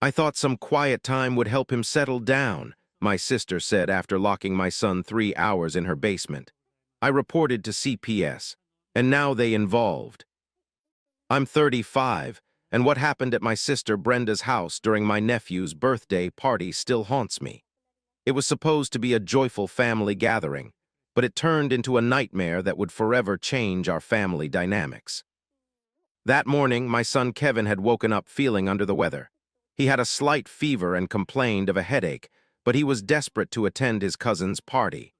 I thought some quiet time would help him settle down, my sister said after locking my son 3 hours in her basement. I reported to CPS, and now they involved. I'm 35, and what happened at my sister Brenda's house during my nephew's birthday party still haunts me. It was supposed to be a joyful family gathering, but it turned into a nightmare that would forever change our family dynamics. That morning, my son Kevin had woken up feeling under the weather. He had a slight fever and complained of a headache, but he was desperate to attend his cousin's party.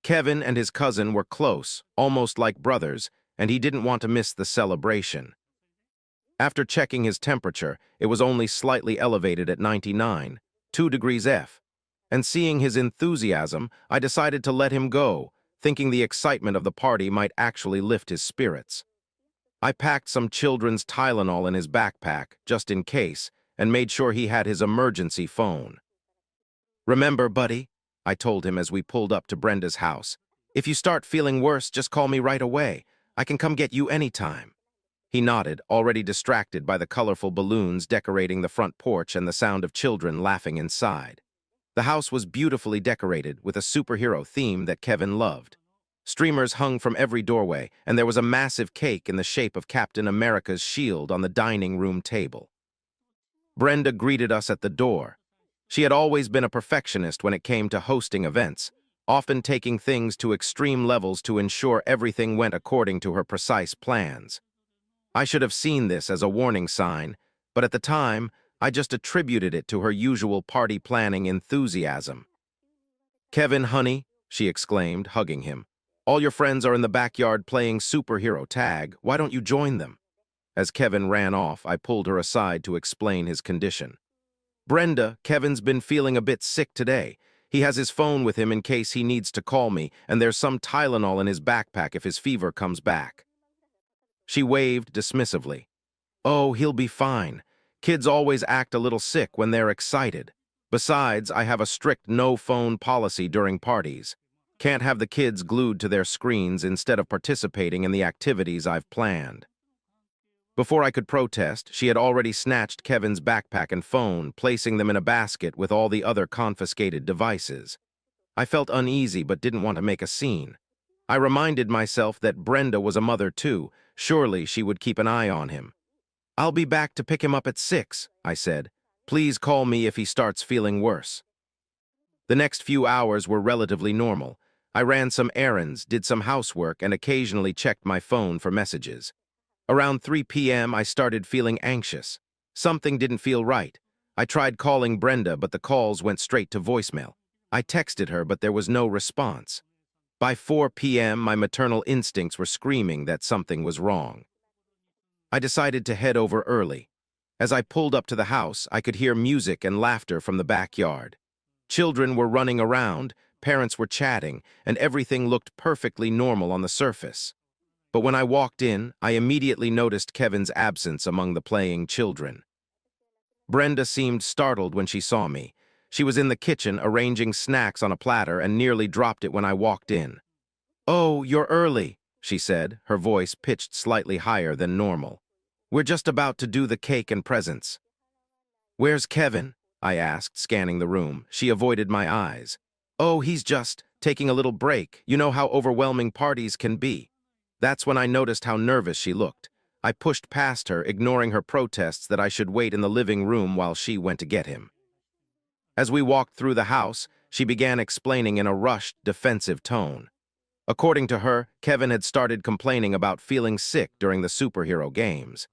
Kevin and his cousin were close, almost like brothers, and he didn't want to miss the celebration. After checking his temperature, it was only slightly elevated at 99, 2 degrees F. And seeing his enthusiasm, I decided to let him go, thinking the excitement of the party might actually lift his spirits. I packed some children's Tylenol in his backpack, just in case, and made sure he had his emergency phone. "Remember, buddy," I told him as we pulled up to Brenda's house, "if you start feeling worse, just call me right away. I can come get you anytime." He nodded, already distracted by the colorful balloons decorating the front porch and the sound of children laughing inside. The house was beautifully decorated with a superhero theme that Kevin loved. Streamers hung from every doorway, and there was a massive cake in the shape of Captain America's shield on the dining room table. Brenda greeted us at the door. She had always been a perfectionist when it came to hosting events, often taking things to extreme levels to ensure everything went according to her precise plans. I should have seen this as a warning sign, but at the time, I just attributed it to her usual party planning enthusiasm. "Kevin, honey," she exclaimed, hugging him, "all your friends are in the backyard playing superhero tag. Why don't you join them?" As Kevin ran off, I pulled her aside to explain his condition. "Brenda, Kevin's been feeling a bit sick today. He has his phone with him in case he needs to call me, and there's some Tylenol in his backpack if his fever comes back." She waved dismissively. "Oh, he'll be fine. Kids always act a little sick when they're excited. Besides, I have a strict no-phone policy during parties. Can't have the kids glued to their screens instead of participating in the activities I've planned." Before I could protest, she had already snatched Kevin's backpack and phone, placing them in a basket with all the other confiscated devices. I felt uneasy but didn't want to make a scene. I reminded myself that Brenda was a mother too. Surely she would keep an eye on him. "I'll be back to pick him up at 6, I said. "Please call me if he starts feeling worse." The next few hours were relatively normal. I ran some errands, did some housework, and occasionally checked my phone for messages. Around 3 p.m., I started feeling anxious. Something didn't feel right. I tried calling Brenda, but the calls went straight to voicemail. I texted her, but there was no response. By 4 p.m., my maternal instincts were screaming that something was wrong. I decided to head over early. As I pulled up to the house, I could hear music and laughter from the backyard. Children were running around, parents were chatting, and everything looked perfectly normal on the surface. But when I walked in, I immediately noticed Kevin's absence among the playing children. Brenda seemed startled when she saw me. She was in the kitchen arranging snacks on a platter and nearly dropped it when I walked in. "Oh, you're early," she said, her voice pitched slightly higher than normal. "We're just about to do the cake and presents." "Where's Kevin?" I asked, scanning the room. She avoided my eyes. "Oh, he's just taking a little break. You know how overwhelming parties can be." That's when I noticed how nervous she looked. I pushed past her, ignoring her protests that I should wait in the living room while she went to get him. As we walked through the house, she began explaining in a rushed, defensive tone. According to her, Kevin had started complaining about feeling sick during the superhero games.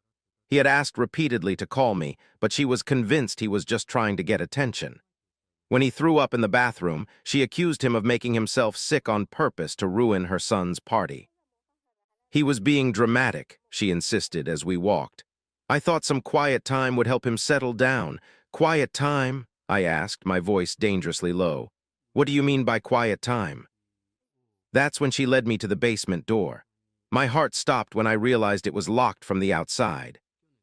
He had asked repeatedly to call me, but she was convinced he was just trying to get attention. When he threw up in the bathroom, she accused him of making himself sick on purpose to ruin her son's party. "He was being dramatic," she insisted as we walked. "I thought some quiet time would help him settle down." "Quiet time?" I asked, my voice dangerously low. "What do you mean by quiet time?" That's when she led me to the basement door. My heart stopped when I realized it was locked from the outside.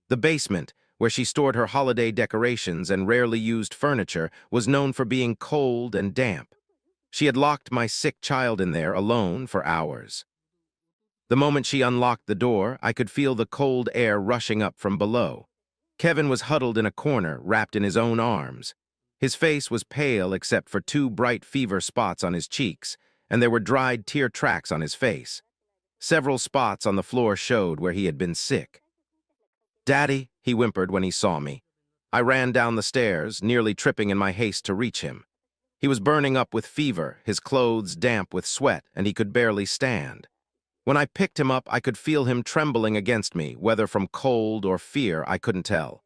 The basement, where she stored her holiday decorations and rarely used furniture, was known for being cold and damp. She had locked my sick child in there alone for hours. The moment she unlocked the door, I could feel the cold air rushing up from below. Kevin was huddled in a corner, wrapped in his own arms. His face was pale except for two bright fever spots on his cheeks, and there were dried tear tracks on his face. Several spots on the floor showed where he had been sick. "Daddy," he whimpered when he saw me. I ran down the stairs, nearly tripping in my haste to reach him. He was burning up with fever, his clothes damp with sweat, and he could barely stand. When I picked him up, I could feel him trembling against me, whether from cold or fear, I couldn't tell.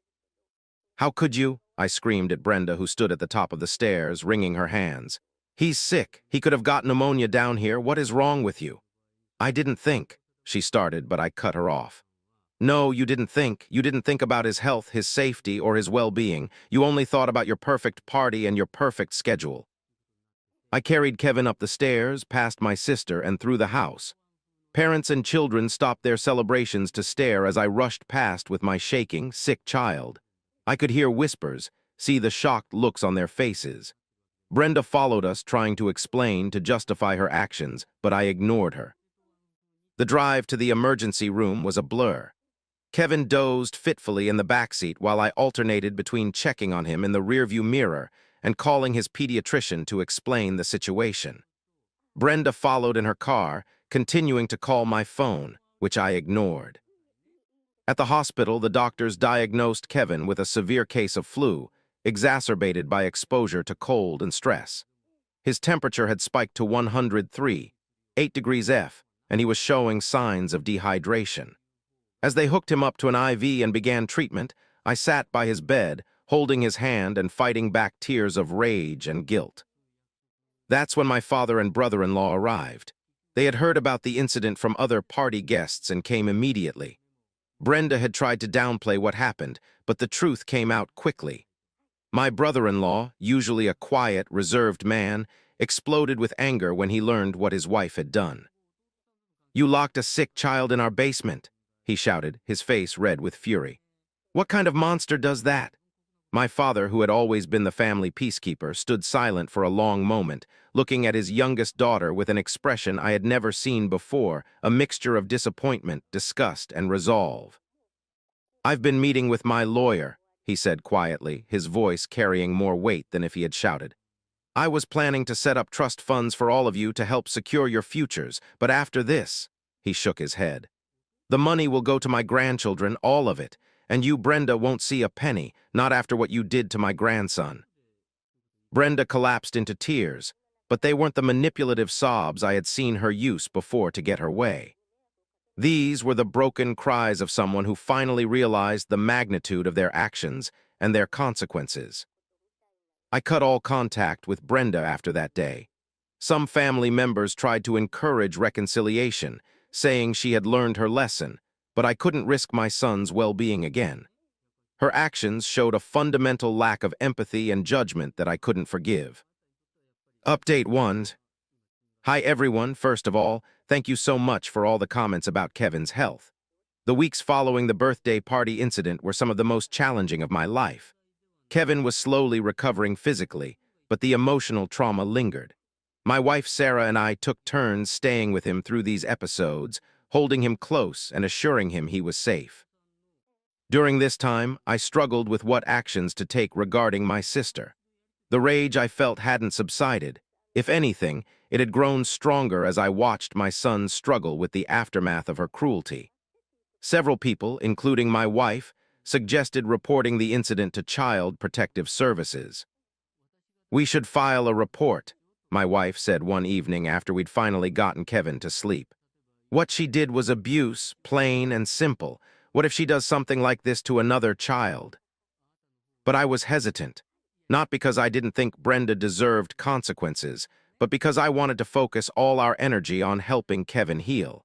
"How could you?" I screamed at Brenda, who stood at the top of the stairs, wringing her hands. "He's sick. He could have got pneumonia down here. What is wrong with you?" "I didn't think," she started, but I cut her off. "No, you didn't think. You didn't think about his health, his safety, or his well-being. You only thought about your perfect party and your perfect schedule." I carried Kevin up the stairs, past my sister, and through the house. Parents and children stopped their celebrations to stare as I rushed past with my shaking, sick child. I could hear whispers, see the shocked looks on their faces. Brenda followed us, trying to explain, to justify her actions, but I ignored her. The drive to the emergency room was a blur. Kevin dozed fitfully in the backseat while I alternated between checking on him in the rearview mirror and calling his pediatrician to explain the situation. Brenda followed in her car, continuing to call my phone, which I ignored. At the hospital, the doctors diagnosed Kevin with a severe case of flu, exacerbated by exposure to cold and stress. His temperature had spiked to 103, 8 degrees F, and he was showing signs of dehydration. As they hooked him up to an IV and began treatment, I sat by his bed, holding his hand and fighting back tears of rage and guilt. That's when my father and brother-in-law arrived. They had heard about the incident from other party guests and came immediately. Brenda had tried to downplay what happened, but the truth came out quickly. My brother-in-law, usually a quiet, reserved man, exploded with anger when he learned what his wife had done. "You locked a sick child in our basement," he shouted, his face red with fury. "What kind of monster does that?" My father, who had always been the family peacekeeper, stood silent for a long moment, looking at his youngest daughter with an expression I had never seen before, a mixture of disappointment, disgust, and resolve. "I've been meeting with my lawyer," he said quietly, his voice carrying more weight than if he had shouted. "I was planning to set up trust funds for all of you to help secure your futures, but after this," he shook his head, "the money will go to my grandchildren, all of it, and you, Brenda, won't see a penny, not after what you did to my grandson." Brenda collapsed into tears, but they weren't the manipulative sobs I had seen her use before to get her way. These were the broken cries of someone who finally realized the magnitude of their actions and their consequences. I cut all contact with Brenda after that day. Some family members tried to encourage reconciliation, saying she had learned her lesson, but I couldn't risk my son's well-being again. Her actions showed a fundamental lack of empathy and judgment that I couldn't forgive. Update 1. Hi everyone, first of all, thank you so much for all the comments about Kevin's health. The weeks following the birthday party incident were some of the most challenging of my life. Kevin was slowly recovering physically, but the emotional trauma lingered. My wife Sarah and I took turns staying with him through these episodes, holding him close and assuring him he was safe. During this time, I struggled with what actions to take regarding my sister. The rage I felt hadn't subsided. If anything, it had grown stronger as I watched my son struggle with the aftermath of her cruelty. Several people, including my wife, suggested reporting the incident to Child Protective Services. "We should file a report," my wife said one evening after we'd finally gotten Kevin to sleep. "What she did was abuse, plain and simple. What if she does something like this to another child?" But I was hesitant, not because I didn't think Brenda deserved consequences, but because I wanted to focus all our energy on helping Kevin heal.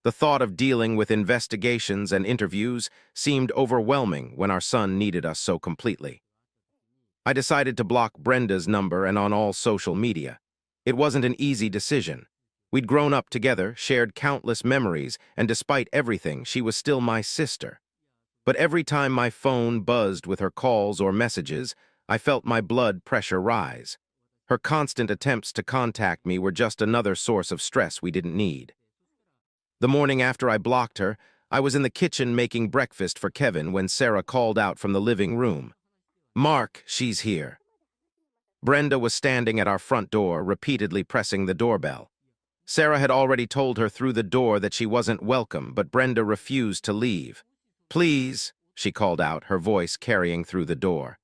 The thought of dealing with investigations and interviews seemed overwhelming when our son needed us so completely. I decided to block Brenda's number and on all social media. It wasn't an easy decision. We'd grown up together, shared countless memories, and despite everything, she was still my sister. But every time my phone buzzed with her calls or messages, I felt my blood pressure rise. Her constant attempts to contact me were just another source of stress we didn't need. The morning after I blocked her, I was in the kitchen making breakfast for Kevin when Sarah called out from the living room. "Mark, she's here." Brenda was standing at our front door, repeatedly pressing the doorbell. Sarah had already told her through the door that she wasn't welcome, but Brenda refused to leave. "Please," she called out, her voice carrying through the door.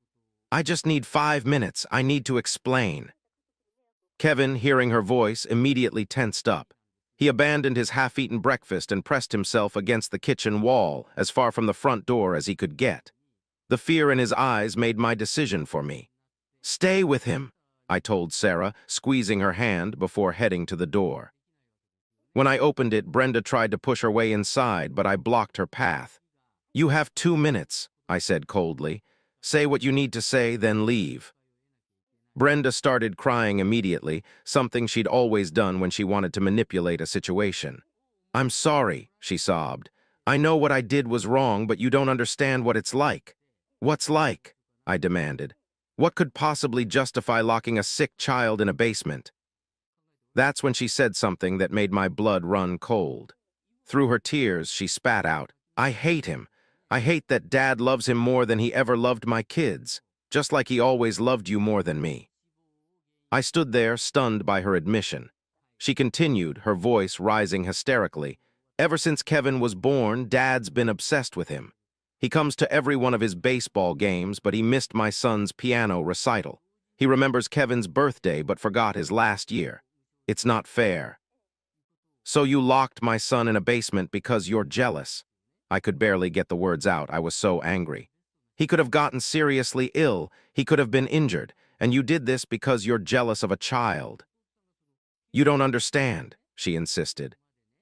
"I just need 5 minutes. I need to explain." Kevin, hearing her voice, immediately tensed up. He abandoned his half-eaten breakfast and pressed himself against the kitchen wall, as far from the front door as he could get. The fear in his eyes made my decision for me. "Stay with him," I told Sarah, squeezing her hand before heading to the door. When I opened it, Brenda tried to push her way inside, but I blocked her path. "You have 2 minutes," I said coldly. "Say what you need to say, then leave." Brenda started crying immediately, something she'd always done when she wanted to manipulate a situation. "I'm sorry," she sobbed. "I know what I did was wrong, but you don't understand what it's like." "What's like?" I demanded. "What could possibly justify locking a sick child in a basement?" That's when she said something that made my blood run cold. Through her tears, she spat out, "I hate him. I hate that Dad loves him more than he ever loved my kids, just like he always loved you more than me." I stood there, stunned by her admission. She continued, her voice rising hysterically. "Ever since Kevin was born, Dad's been obsessed with him. He comes to every one of his baseball games, but he missed my son's piano recital. He remembers Kevin's birthday, but forgot his last year. It's not fair." "So you locked my son in a basement because you're jealous." I could barely get the words out, I was so angry. "He could have gotten seriously ill, he could have been injured, and you did this because you're jealous of a child." "You don't understand," she insisted.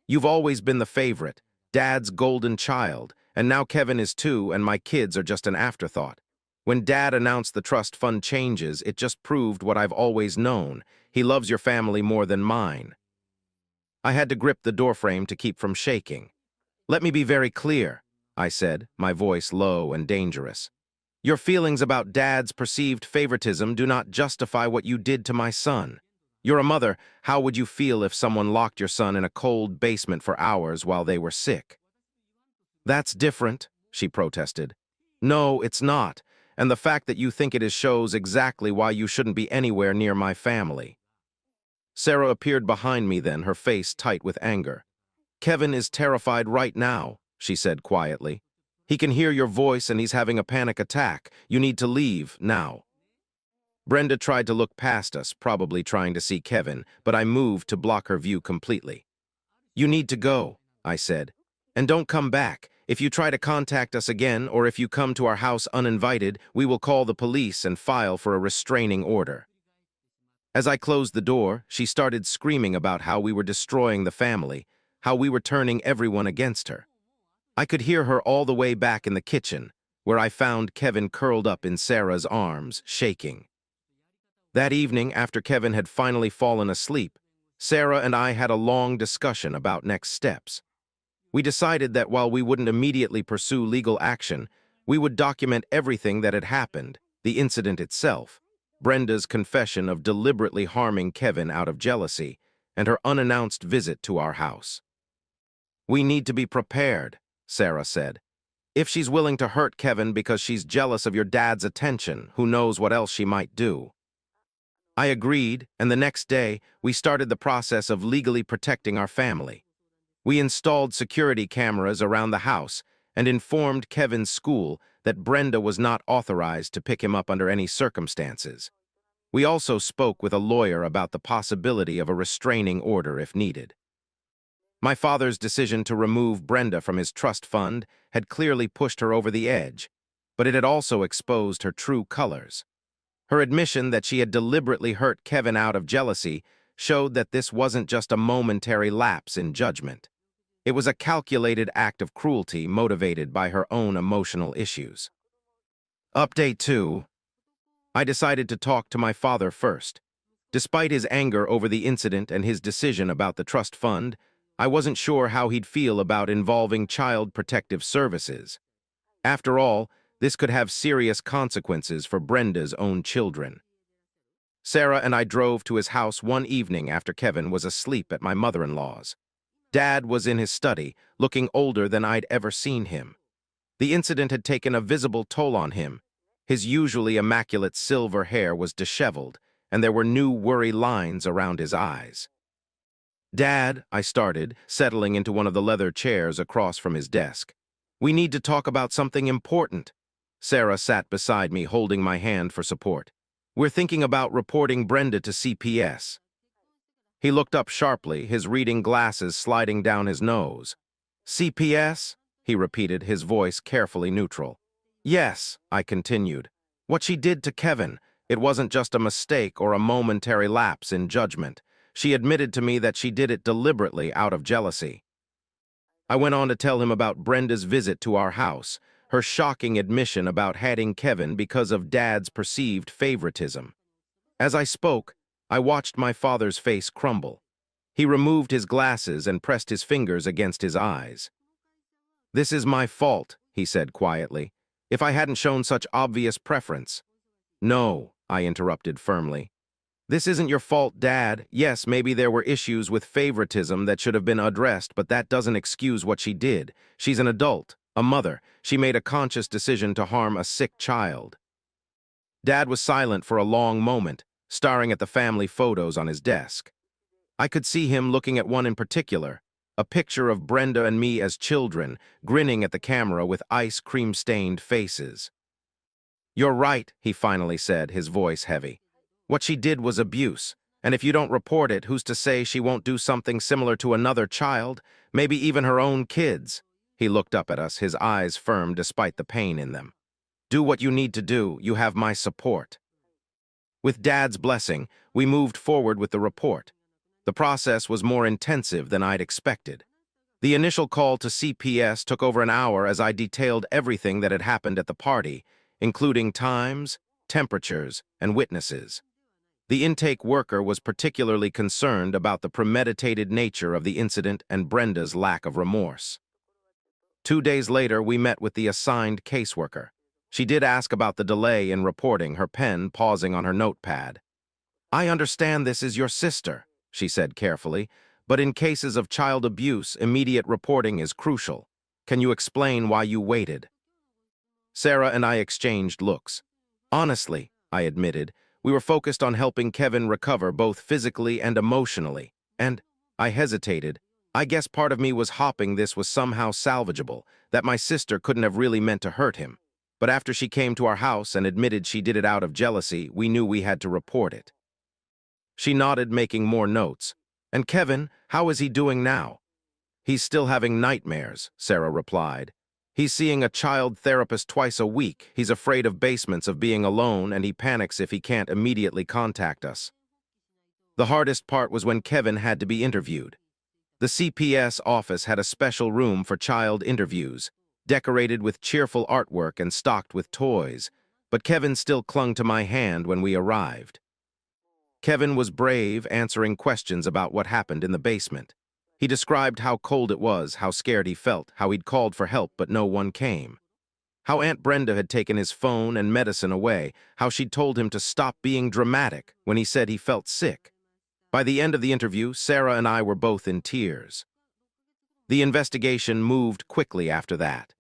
"You've always been the favorite, Dad's golden child, and now Kevin is too, and my kids are just an afterthought. When Dad announced the trust fund changes, it just proved what I've always known. He loves your family more than mine." I had to grip the doorframe to keep from shaking. "Let me be very clear," I said, my voice low and dangerous. "Your feelings about Dad's perceived favoritism do not justify what you did to my son. You're a mother. How would you feel if someone locked your son in a cold basement for hours while they were sick?" "That's different," she protested. "No, it's not, and the fact that you think it is shows exactly why you shouldn't be anywhere near my family." Sarah appeared behind me then, her face tight with anger. "Kevin is terrified right now," she said quietly. "He can hear your voice and he's having a panic attack. You need to leave now." Brenda tried to look past us, probably trying to see Kevin, but I moved to block her view completely. "You need to go," I said. "And don't come back. If you try to contact us again, or if you come to our house uninvited, we will call the police and file for a restraining order." As I closed the door, she started screaming about how we were destroying the family, how we were turning everyone against her. I could hear her all the way back in the kitchen, where I found Kevin curled up in Sarah's arms, shaking. That evening, after Kevin had finally fallen asleep, Sarah and I had a long discussion about next steps. We decided that while we wouldn't immediately pursue legal action, we would document everything that had happened, the incident itself, Brenda's confession of deliberately harming Kevin out of jealousy, and her unannounced visit to our house. "We need to be prepared," Sarah said. "If she's willing to hurt Kevin because she's jealous of your dad's attention, who knows what else she might do." I agreed, and the next day, we started the process of legally protecting our family. We installed security cameras around the house and informed Kevin's school that Brenda was not authorized to pick him up under any circumstances. We also spoke with a lawyer about the possibility of a restraining order if needed. My father's decision to remove Brenda from his trust fund had clearly pushed her over the edge, but it had also exposed her true colors. Her admission that she had deliberately hurt Kevin out of jealousy showed that this wasn't just a momentary lapse in judgment. It was a calculated act of cruelty motivated by her own emotional issues. Update 2. I decided to talk to my father first. Despite his anger over the incident and his decision about the trust fund, I wasn't sure how he'd feel about involving Child Protective Services. After all, this could have serious consequences for Brenda's own children. Sarah and I drove to his house one evening after Kevin was asleep at my mother-in-law's. Dad was in his study, looking older than I'd ever seen him. The incident had taken a visible toll on him. His usually immaculate silver hair was disheveled, and there were new worry lines around his eyes. "Dad," I started, settling into one of the leather chairs across from his desk. "We need to talk about something important." Sarah sat beside me, holding my hand for support. "We're thinking about reporting Brenda to CPS." He looked up sharply, his reading glasses sliding down his nose. "CPS?" he repeated, his voice carefully neutral. "Yes," I continued. "What she did to Kevin, it wasn't just a mistake or a momentary lapse in judgment. She admitted to me that she did it deliberately out of jealousy." I went on to tell him about Brenda's visit to our house, her shocking admission about hating Kevin because of Dad's perceived favoritism. As I spoke, I watched my father's face crumble. He removed his glasses and pressed his fingers against his eyes. "This is my fault," he said quietly. "If I hadn't shown such obvious preference." "No," I interrupted firmly. "This isn't your fault, Dad. Yes, maybe there were issues with favoritism that should have been addressed, but that doesn't excuse what she did. She's an adult, a mother. She made a conscious decision to harm a sick child." Dad was silent for a long moment, staring at the family photos on his desk. I could see him looking at one in particular, a picture of Brenda and me as children, grinning at the camera with ice cream-stained faces. "You're right," he finally said, his voice heavy. "What she did was abuse, and if you don't report it, who's to say she won't do something similar to another child, maybe even her own kids?" He looked up at us, his eyes firm despite the pain in them. "Do what you need to do. You have my support." With Dad's blessing, we moved forward with the report. The process was more intensive than I'd expected. The initial call to CPS took over an hour as I detailed everything that had happened at the party, including times, temperatures, and witnesses. The intake worker was particularly concerned about the premeditated nature of the incident and Brenda's lack of remorse. 2 days later, we met with the assigned caseworker. She did ask about the delay in reporting, her pen pausing on her notepad. "I understand this is your sister," she said carefully, "but in cases of child abuse, immediate reporting is crucial. Can you explain why you waited?" Sarah and I exchanged looks. "Honestly," I admitted, "we were focused on helping Kevin recover both physically and emotionally, and," I hesitated, "I guess part of me was hoping this was somehow salvageable, that my sister couldn't have really meant to hurt him. But after she came to our house and admitted she did it out of jealousy, we knew we had to report it." She nodded, making more notes. "And Kevin, how is he doing now?" "He's still having nightmares," Sarah replied. "He's seeing a child therapist twice a week. He's afraid of basements, of being alone, and he panics if he can't immediately contact us." The hardest part was when Kevin had to be interviewed. The CPS office had a special room for child interviews, decorated with cheerful artwork and stocked with toys, but Kevin still clung to my hand when we arrived. Kevin was brave, answering questions about what happened in the basement. He described how cold it was, how scared he felt, how he'd called for help but no one came. How Aunt Brenda had taken his phone and medicine away, how she'd told him to stop being dramatic when he said he felt sick. By the end of the interview, Sarah and I were both in tears. The investigation moved quickly after that.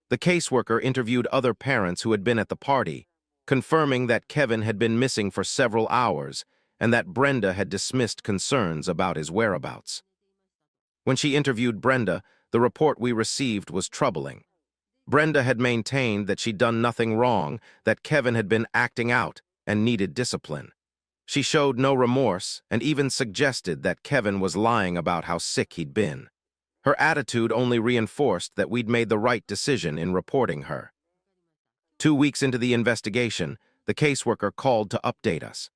The caseworker interviewed other parents who had been at the party, confirming that Kevin had been missing for several hours and that Brenda had dismissed concerns about his whereabouts. When she interviewed Brenda, the report we received was troubling. Brenda had maintained that she'd done nothing wrong, that Kevin had been acting out and needed discipline. She showed no remorse and even suggested that Kevin was lying about how sick he'd been. Her attitude only reinforced that we'd made the right decision in reporting her. 2 weeks into the investigation, the caseworker called to update us.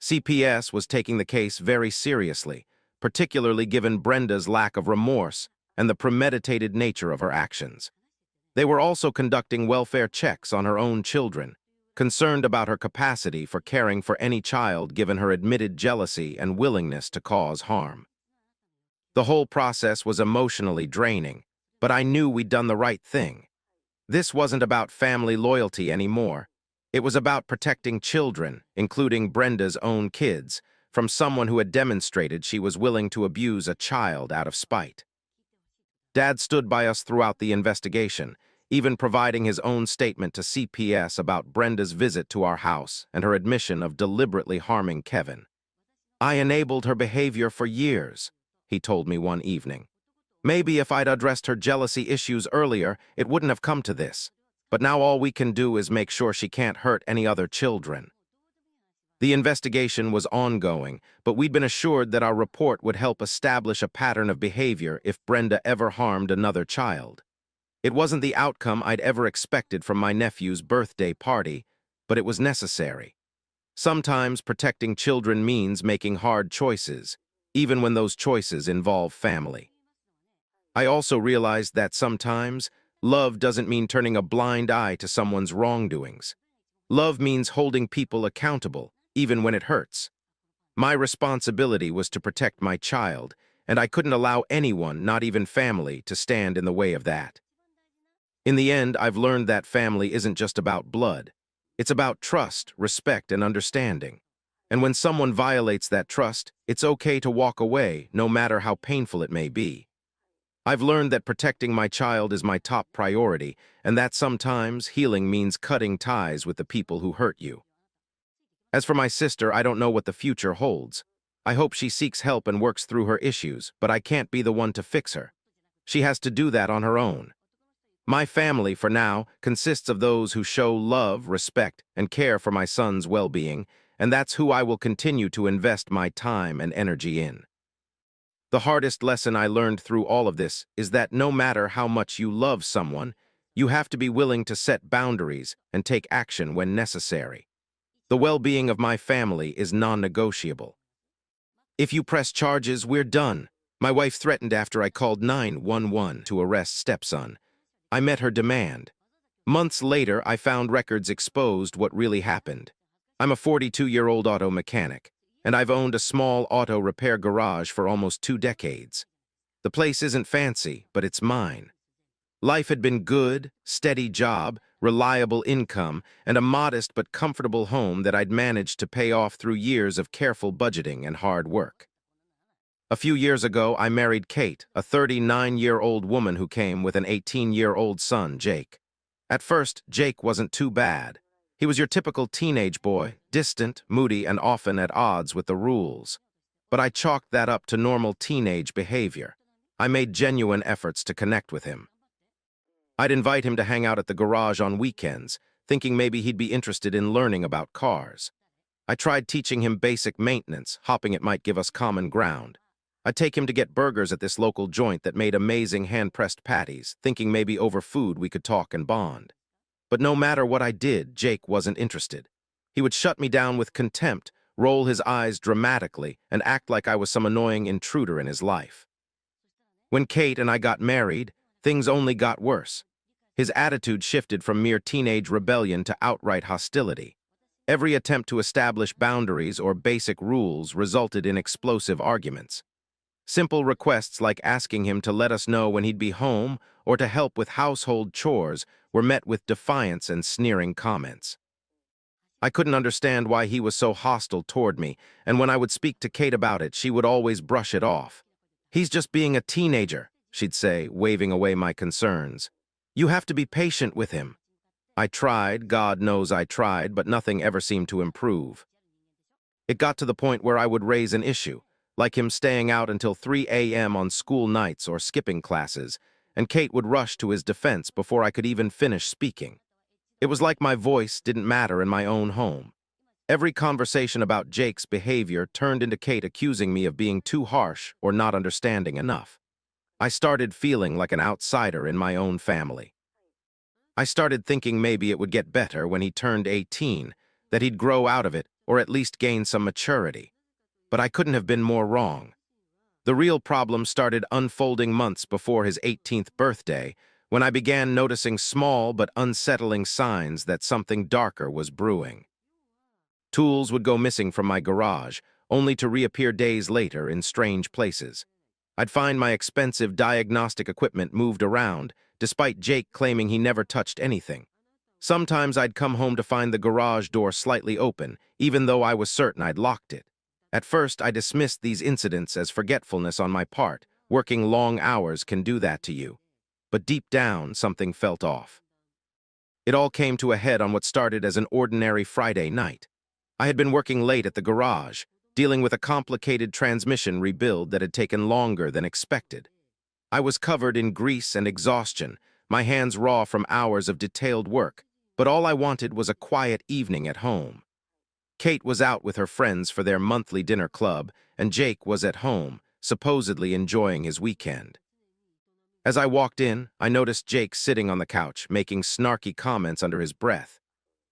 CPS was taking the case very seriously, particularly given Brenda's lack of remorse and the premeditated nature of her actions. They were also conducting welfare checks on her own children, concerned about her capacity for caring for any child given her admitted jealousy and willingness to cause harm. The whole process was emotionally draining, but I knew we'd done the right thing. This wasn't about family loyalty anymore. It was about protecting children, including Brenda's own kids, from someone who had demonstrated she was willing to abuse a child out of spite. Dad stood by us throughout the investigation, even providing his own statement to CPS about Brenda's visit to our house and her admission of deliberately harming Kevin. "I enabled her behavior for years," he told me one evening. "Maybe if I'd addressed her jealousy issues earlier, it wouldn't have come to this. But now all we can do is make sure she can't hurt any other children." The investigation was ongoing, but we'd been assured that our report would help establish a pattern of behavior if Brenda ever harmed another child. It wasn't the outcome I'd ever expected from my nephew's birthday party, but it was necessary. Sometimes protecting children means making hard choices, even when those choices involve family. I also realized that sometimes love doesn't mean turning a blind eye to someone's wrongdoings. Love means holding people accountable, even when it hurts. My responsibility was to protect my child, and I couldn't allow anyone, not even family, to stand in the way of that. In the end, I've learned that family isn't just about blood. It's about trust, respect, and understanding. And when someone violates that trust, it's okay to walk away, no matter how painful it may be. I've learned that protecting my child is my top priority, and that sometimes healing means cutting ties with the people who hurt you. As for my sister, I don't know what the future holds. I hope she seeks help and works through her issues, but I can't be the one to fix her. She has to do that on her own. My family, for now, consists of those who show love, respect, and care for my son's well-being, and that's who I will continue to invest my time and energy in. The hardest lesson I learned through all of this is that no matter how much you love someone, you have to be willing to set boundaries and take action when necessary. The well-being of my family is non-negotiable. "If you press charges, we're done," my wife threatened after I called 911 to arrest stepson. I met her demand. Months later, I found records exposed what really happened. I'm a 42-year-old auto mechanic, and I've owned a small auto repair garage for almost 2 decades. The place isn't fancy, but it's mine. Life had been good, steady job, reliable income, and a modest but comfortable home that I'd managed to pay off through years of careful budgeting and hard work. A few years ago, I married Kate, a 39-year-old woman who came with an 18-year-old son, Jake. At first, Jake wasn't too bad. He was your typical teenage boy, distant, moody, and often at odds with the rules. But I chalked that up to normal teenage behavior. I made genuine efforts to connect with him. I'd invite him to hang out at the garage on weekends, thinking maybe he'd be interested in learning about cars. I tried teaching him basic maintenance, hoping it might give us common ground. I'd take him to get burgers at this local joint that made amazing hand-pressed patties, thinking maybe over food we could talk and bond. But no matter what I did, Jake wasn't interested. He would shut me down with contempt, roll his eyes dramatically, and act like I was some annoying intruder in his life. When Kate and I got married, things only got worse. His attitude shifted from mere teenage rebellion to outright hostility. Every attempt to establish boundaries or basic rules resulted in explosive arguments. Simple requests like asking him to let us know when he'd be home or to help with household chores were met with defiance and sneering comments. I couldn't understand why he was so hostile toward me, and when I would speak to Kate about it, she would always brush it off. "He's just being a teenager," she'd say, waving away my concerns. "You have to be patient with him." I tried, God knows I tried, but nothing ever seemed to improve. It got to the point where I would raise an issue, like him staying out until 3 a.m. on school nights or skipping classes, and Kate would rush to his defense before I could even finish speaking. It was like my voice didn't matter in my own home. Every conversation about Jake's behavior turned into Kate accusing me of being too harsh or not understanding enough. I started feeling like an outsider in my own family. I started thinking maybe it would get better when he turned 18, that he'd grow out of it or at least gain some maturity. But I couldn't have been more wrong. The real problem started unfolding months before his 18th birthday, when I began noticing small but unsettling signs that something darker was brewing. Tools would go missing from my garage, only to reappear days later in strange places. I'd find my expensive diagnostic equipment moved around, despite Jake claiming he never touched anything. Sometimes I'd come home to find the garage door slightly open, even though I was certain I'd locked it. At first, I dismissed these incidents as forgetfulness on my part. Working long hours can do that to you. But deep down, something felt off. It all came to a head on what started as an ordinary Friday night. I had been working late at the garage, dealing with a complicated transmission rebuild that had taken longer than expected. I was covered in grease and exhaustion, my hands raw from hours of detailed work, but all I wanted was a quiet evening at home. Kate was out with her friends for their monthly dinner club, and Jake was at home, supposedly enjoying his weekend. As I walked in, I noticed Jake sitting on the couch, making snarky comments under his breath.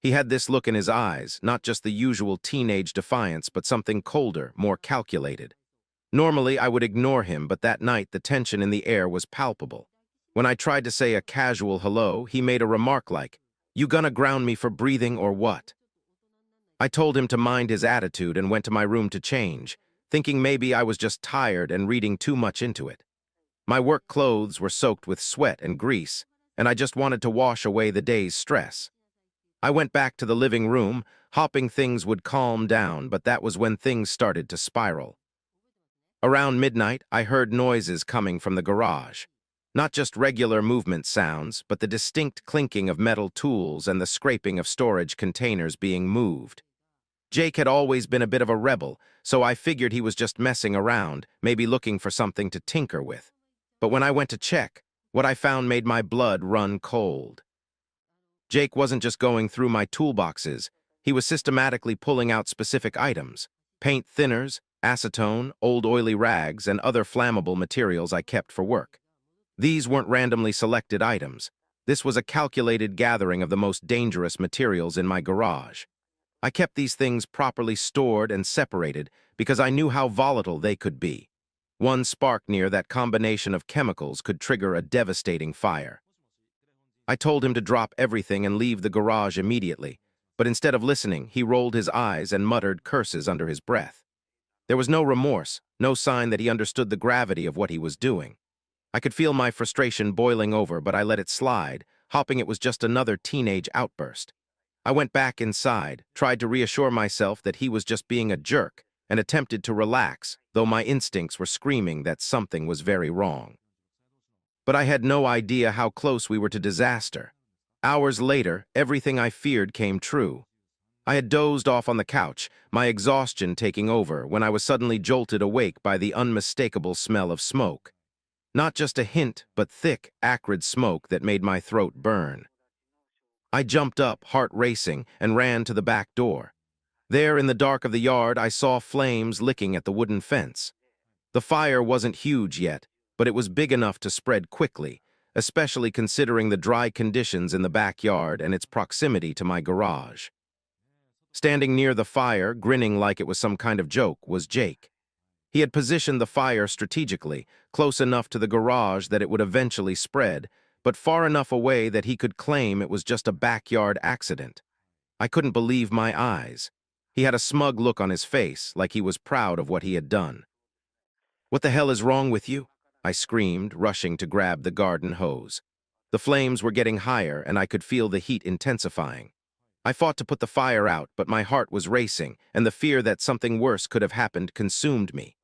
He had this look in his eyes, not just the usual teenage defiance, but something colder, more calculated. Normally, I would ignore him, but that night the tension in the air was palpable. When I tried to say a casual hello, he made a remark like, "You gonna ground me for breathing or what?" I told him to mind his attitude and went to my room to change, thinking maybe I was just tired and reading too much into it. My work clothes were soaked with sweat and grease, and I just wanted to wash away the day's stress. I went back to the living room, hoping things would calm down, but that was when things started to spiral. Around midnight, I heard noises coming from the garage. Not just regular movement sounds, but the distinct clinking of metal tools and the scraping of storage containers being moved. Jake had always been a bit of a rebel, so I figured he was just messing around, maybe looking for something to tinker with. But when I went to check, what I found made my blood run cold. Jake wasn't just going through my toolboxes, he was systematically pulling out specific items: paint thinners, acetone, old oily rags, and other flammable materials I kept for work. These weren't randomly selected items. This was a calculated gathering of the most dangerous materials in my garage. I kept these things properly stored and separated because I knew how volatile they could be. One spark near that combination of chemicals could trigger a devastating fire. I told him to drop everything and leave the garage immediately, but instead of listening, he rolled his eyes and muttered curses under his breath. There was no remorse, no sign that he understood the gravity of what he was doing. I could feel my frustration boiling over, but I let it slide, hoping it was just another teenage outburst. I went back inside, tried to reassure myself that he was just being a jerk, and attempted to relax, though my instincts were screaming that something was very wrong. But I had no idea how close we were to disaster. Hours later, everything I feared came true. I had dozed off on the couch, my exhaustion taking over, when I was suddenly jolted awake by the unmistakable smell of smoke. Not just a hint, but thick, acrid smoke that made my throat burn. I jumped up, heart racing, and ran to the back door. There, in the dark of the yard, I saw flames licking at the wooden fence. The fire wasn't huge yet, but it was big enough to spread quickly, especially considering the dry conditions in the backyard and its proximity to my garage. Standing near the fire, grinning like it was some kind of joke, was Jake. He had positioned the fire strategically, close enough to the garage that it would eventually spread, but far enough away that he could claim it was just a backyard accident. I couldn't believe my eyes. He had a smug look on his face, like he was proud of what he had done. "What the hell is wrong with you?" I screamed, rushing to grab the garden hose. The flames were getting higher, and I could feel the heat intensifying. I fought to put the fire out, but my heart was racing, and the fear that something worse could have happened consumed me.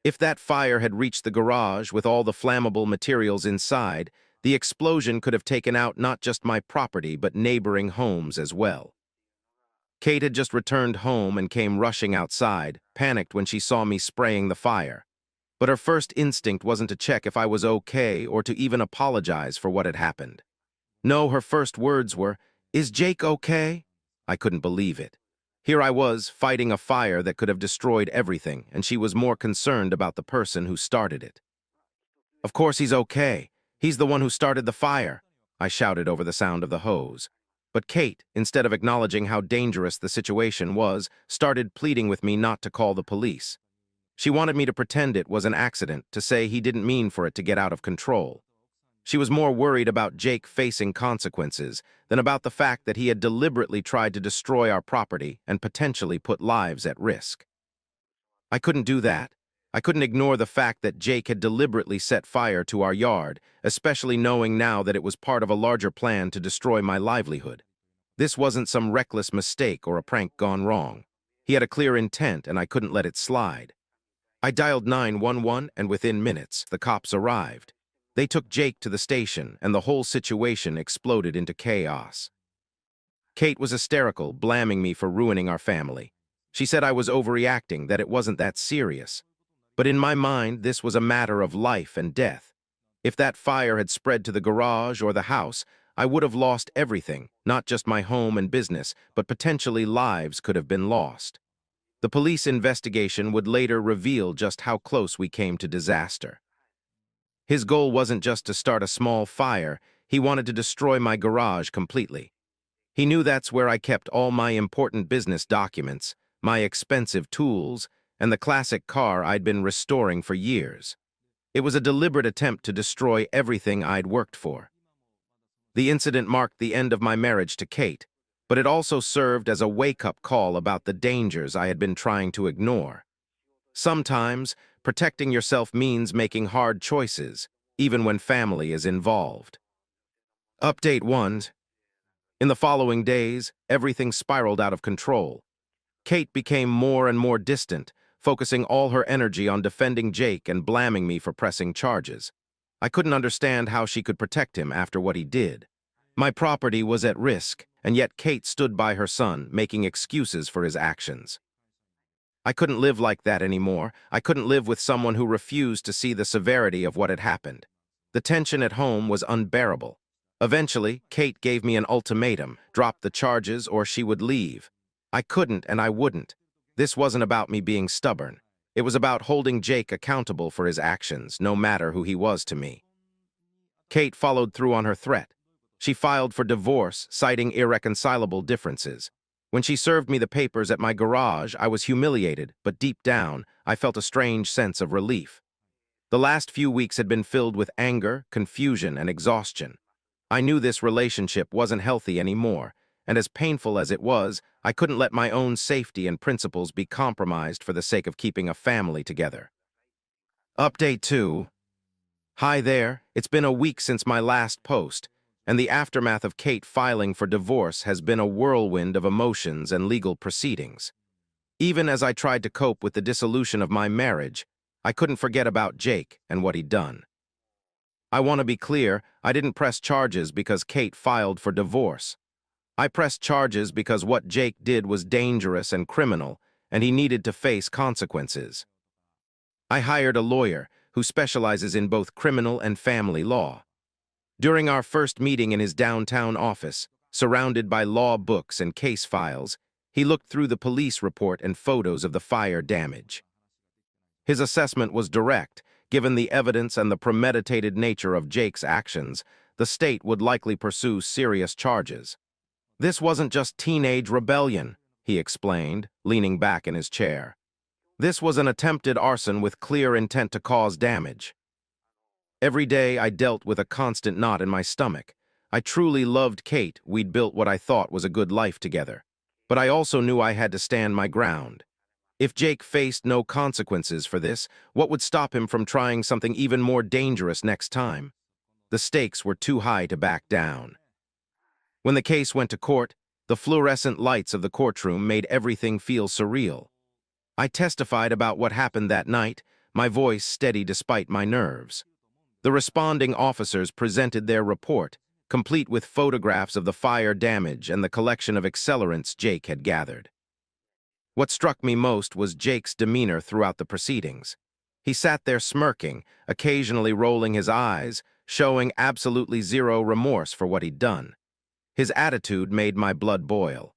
If that fire had reached the garage with all the flammable materials inside, the explosion could have taken out not just my property, but neighboring homes as well. Kate had just returned home and came rushing outside, panicked when she saw me spraying the fire. But her first instinct wasn't to check if I was okay or to even apologize for what had happened. No, her first words were, "Is Jake okay?" I couldn't believe it. Here I was, fighting a fire that could have destroyed everything, and she was more concerned about the person who started it. "Of course he's okay. He's the one who started the fire," I shouted over the sound of the hose. But Kate, instead of acknowledging how dangerous the situation was, started pleading with me not to call the police. She wanted me to pretend it was an accident, to say he didn't mean for it to get out of control. She was more worried about Jake facing consequences than about the fact that he had deliberately tried to destroy our property and potentially put lives at risk. I couldn't do that. I couldn't ignore the fact that Jake had deliberately set fire to our yard, especially knowing now that it was part of a larger plan to destroy my livelihood. This wasn't some reckless mistake or a prank gone wrong. He had a clear intent, and I couldn't let it slide. I dialed 911, and within minutes, the cops arrived. They took Jake to the station, and the whole situation exploded into chaos. Kate was hysterical, blaming me for ruining our family. She said I was overreacting, that it wasn't that serious. But in my mind, this was a matter of life and death. If that fire had spread to the garage or the house, I would have lost everything, not just my home and business, but potentially lives could have been lost. The police investigation would later reveal just how close we came to disaster. His goal wasn't just to start a small fire, he wanted to destroy my garage completely. He knew that's where I kept all my important business documents, my expensive tools, and the classic car I'd been restoring for years. It was a deliberate attempt to destroy everything I'd worked for. The incident marked the end of my marriage to Kate, but it also served as a wake-up call about the dangers I had been trying to ignore. Sometimes, protecting yourself means making hard choices, even when family is involved. Update 1. In the following days, everything spiraled out of control. Kate became more and more distant, focusing all her energy on defending Jake and blaming me for pressing charges. I couldn't understand how she could protect him after what he did. My property was at risk, and yet Kate stood by her son, making excuses for his actions. I couldn't live like that anymore. I couldn't live with someone who refused to see the severity of what had happened. The tension at home was unbearable. Eventually, Kate gave me an ultimatum: drop the charges or she would leave. I couldn't and I wouldn't. This wasn't about me being stubborn. It was about holding Jake accountable for his actions, no matter who he was to me. Kate followed through on her threat. She filed for divorce, citing irreconcilable differences. When she served me the papers at my garage, I was humiliated, but deep down, I felt a strange sense of relief. The last few weeks had been filled with anger, confusion, and exhaustion. I knew this relationship wasn't healthy anymore, and as painful as it was, I couldn't let my own safety and principles be compromised for the sake of keeping a family together. Update 2. Hi there, it's been a week since my last post, and the aftermath of Kate filing for divorce has been a whirlwind of emotions and legal proceedings. Even as I tried to cope with the dissolution of my marriage, I couldn't forget about Jake and what he'd done. I want to be clear, I didn't press charges because Kate filed for divorce. I pressed charges because what Jake did was dangerous and criminal, and he needed to face consequences. I hired a lawyer who specializes in both criminal and family law. During our first meeting in his downtown office, surrounded by law books and case files, he looked through the police report and photos of the fire damage. His assessment was direct. Given the evidence and the premeditated nature of Jake's actions, the state would likely pursue serious charges. This wasn't just teenage rebellion, he explained, leaning back in his chair. This was an attempted arson with clear intent to cause damage. Every day I dealt with a constant knot in my stomach. I truly loved Kate. We'd built what I thought was a good life together. But I also knew I had to stand my ground. If Jake faced no consequences for this, what would stop him from trying something even more dangerous next time? The stakes were too high to back down. When the case went to court, the fluorescent lights of the courtroom made everything feel surreal. I testified about what happened that night, my voice steady despite my nerves. The responding officers presented their report, complete with photographs of the fire damage and the collection of accelerants Jake had gathered. What struck me most was Jake's demeanor throughout the proceedings. He sat there smirking, occasionally rolling his eyes, showing absolutely zero remorse for what he'd done. His attitude made my blood boil.